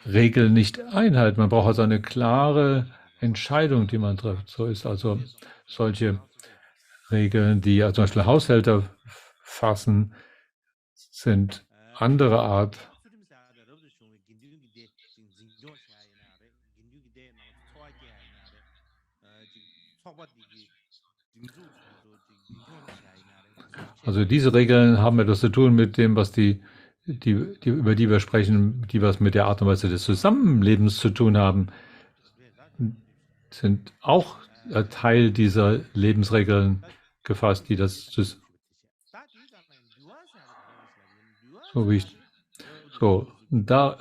Regel nicht einhalten. Man braucht also eine klare Entscheidung, die man trifft. So ist also solche Regeln, die ja zum Beispiel Haushälter fassen, sind andere Art. Also diese Regeln haben etwas zu tun mit dem, was über die wir sprechen, die was mit der Art und Weise des Zusammenlebens zu tun haben, sind auch Teil dieser Lebensregeln gefasst, die das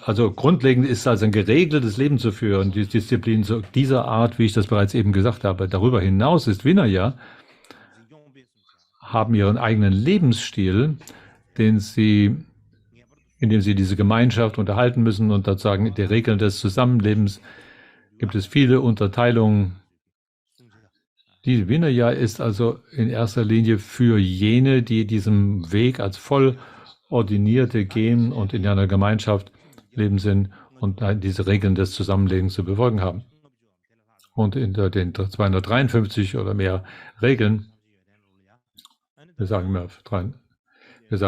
also grundlegend ist also ein geregeltes Leben zu führen, die Disziplin dieser Art, wie ich das bereits eben gesagt habe. Darüber hinaus ist Vinaya, haben ihren eigenen Lebensstil, in dem sie diese Gemeinschaft unterhalten müssen und sozusagen die Regeln des Zusammenlebens gibt es viele Unterteilungen. Die Vinaya ist also in erster Linie für jene, die diesem Weg als voll Ordinierte gehen und in einer Gemeinschaft leben sind und diese Regeln des Zusammenlebens zu befolgen haben. Und in den 253 oder mehr Regeln, wir sagen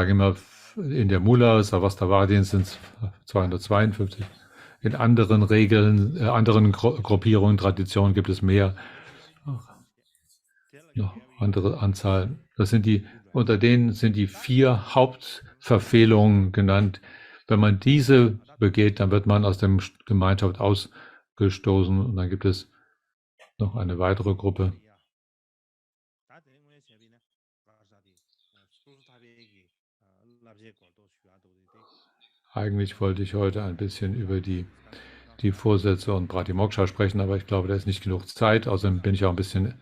immer in der Mula, Savastivadin sind es 252. In anderen Regeln, anderen Gruppierungen, Traditionen gibt es mehr, noch andere Anzahlen. Unter denen sind die 4 Hauptverfehlungen genannt. Wenn man diese begeht, dann wird man aus der Gemeinschaft ausgestoßen und dann gibt es noch eine weitere Gruppe. Eigentlich wollte ich heute ein bisschen über die Vorsätze und Pratimoksha sprechen, aber ich glaube, da ist nicht genug Zeit. Außerdem bin ich auch ein bisschen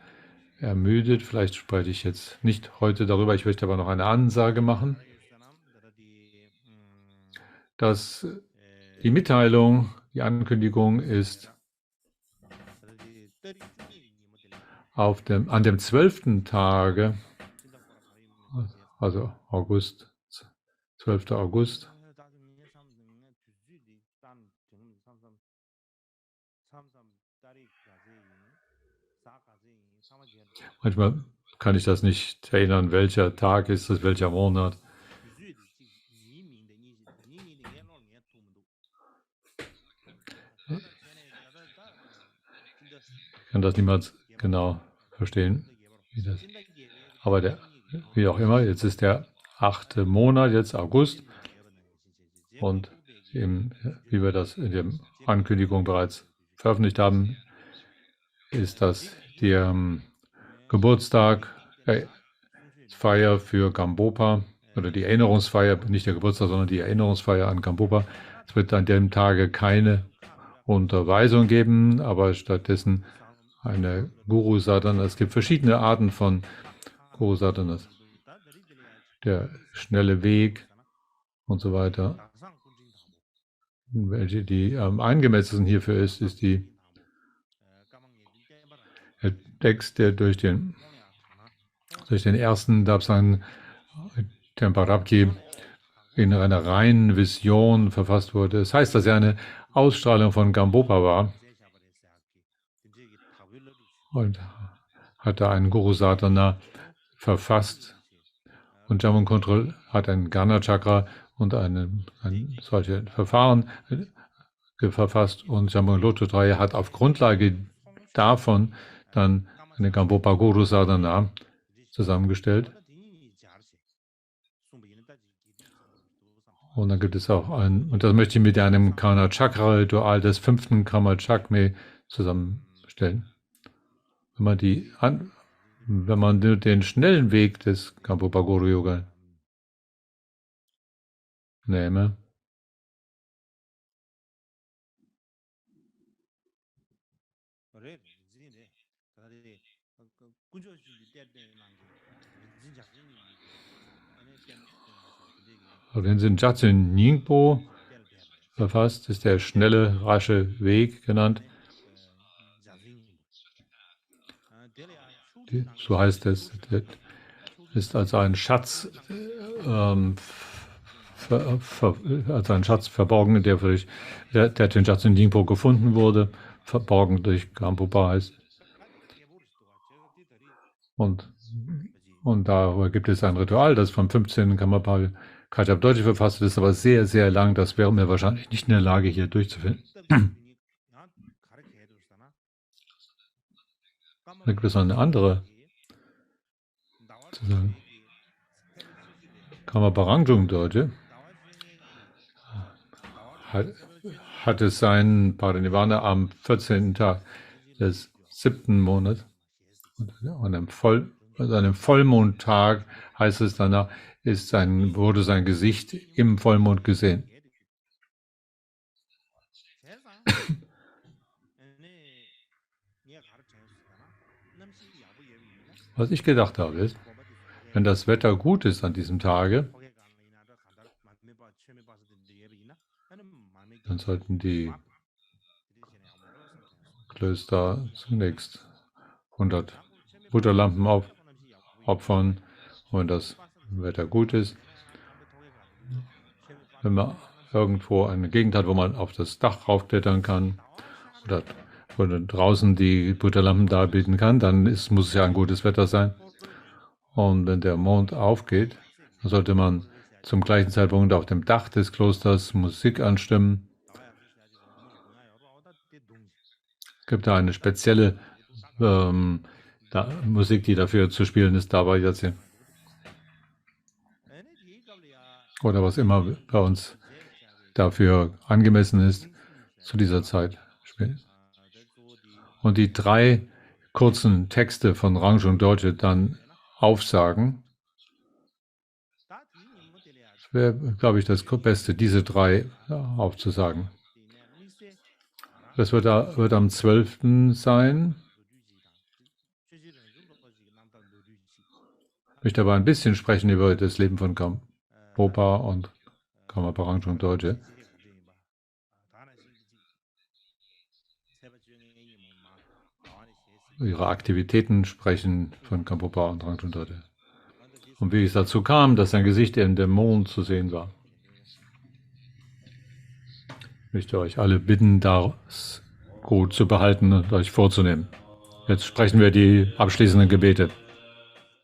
ermüdet. Vielleicht spreche ich jetzt nicht heute darüber. Ich möchte aber noch eine Ansage machen, dass die Mitteilung, die Ankündigung ist an dem 12. Tage, also 12. August, manchmal kann ich das nicht erinnern, welcher Tag ist es, welcher Monat. Ich kann das niemals genau verstehen. Aber wie auch immer, jetzt ist der 8. Monat, jetzt August. Und wie wir das in der Ankündigung bereits veröffentlicht haben, ist das die Geburtstag, Feier für Gampopa oder die Erinnerungsfeier, nicht der Geburtstag, sondern die Erinnerungsfeier an Gampopa. Es wird an dem Tage keine Unterweisung geben, aber stattdessen eine Guru Sadhana. Es gibt verschiedene Arten von Guru Sadhanas. Der schnelle Weg und so weiter. Welche die am angemessensten hierfür ist der Text, der durch den ersten Dabsan Temparabki in einer reinen Vision verfasst wurde. Das heißt, dass er eine Ausstrahlung von Gampopa war und hat da einen Guru Sadhana verfasst. Und Jammun Control hat ein Gana Chakra und ein solches Verfahren verfasst. Und Jammun Lotutraya hat auf Grundlage davon dann eine Gampopa Guru Sadhana zusammengestellt. Und dann gibt es auch und das möchte ich mit einem Kana Chakra Ritual des 5. Kama Chakme zusammenstellen. Wenn man den schnellen Weg des Gampopa Guru Yoga nehme, wenn Sie in Jatsun Ningpo verfasst, ist der schnelle, rasche Weg genannt. So heißt es. Ist als ein Schatz, als ein Schatz verborgen, der in Jatsun Ningpo gefunden wurde, verborgen durch Gampopa heißt. Und darüber gibt es ein Ritual, das vom 15. Kamapa Kajab Deutsch verfasst ist, aber sehr, sehr lang. Das wäre mir wahrscheinlich nicht in der Lage, hier durchzuführen. Da gibt es noch eine andere, zu sagen. Kamapa Rangjung Deutsche hatte sein Parinirvana am 14. Tag des 7. Monats. Und an einem Vollmondtag heißt es danach, wurde sein Gesicht im Vollmond gesehen. Was ich gedacht habe, ist, wenn das Wetter gut ist an diesem Tage, dann sollten die Klöster zunächst 100 Butterlampen opfern, wenn das Wetter gut ist. Wenn man irgendwo eine Gegend hat, wo man auf das Dach raufklettern kann oder wo draußen die Butterlampen darbieten kann, dann muss es ja ein gutes Wetter sein. Und wenn der Mond aufgeht, dann sollte man zum gleichen Zeitpunkt auf dem Dach des Klosters Musik anstimmen. Es gibt da eine spezielle Musik, die dafür zu spielen ist, dabei jetzt hier. Oder was immer bei uns dafür angemessen ist, zu dieser Zeit spielen. Und die 3 kurzen Texte von Rangjung Dorje dann aufsagen. Das wäre, glaube ich, das Beste, diese 3 aufzusagen. Das wird am 12. sein. Ich möchte aber ein bisschen sprechen über das Leben von Gampopa und Kamapa Rangjung Dorje. Ihre Aktivitäten sprechen von Gampopa und Rangjung Dorje. Und wie es dazu kam, dass sein Gesicht in dem Mond zu sehen war. Ich möchte euch alle bitten, das gut zu behalten und euch vorzunehmen. Jetzt sprechen wir die abschließenden Gebete.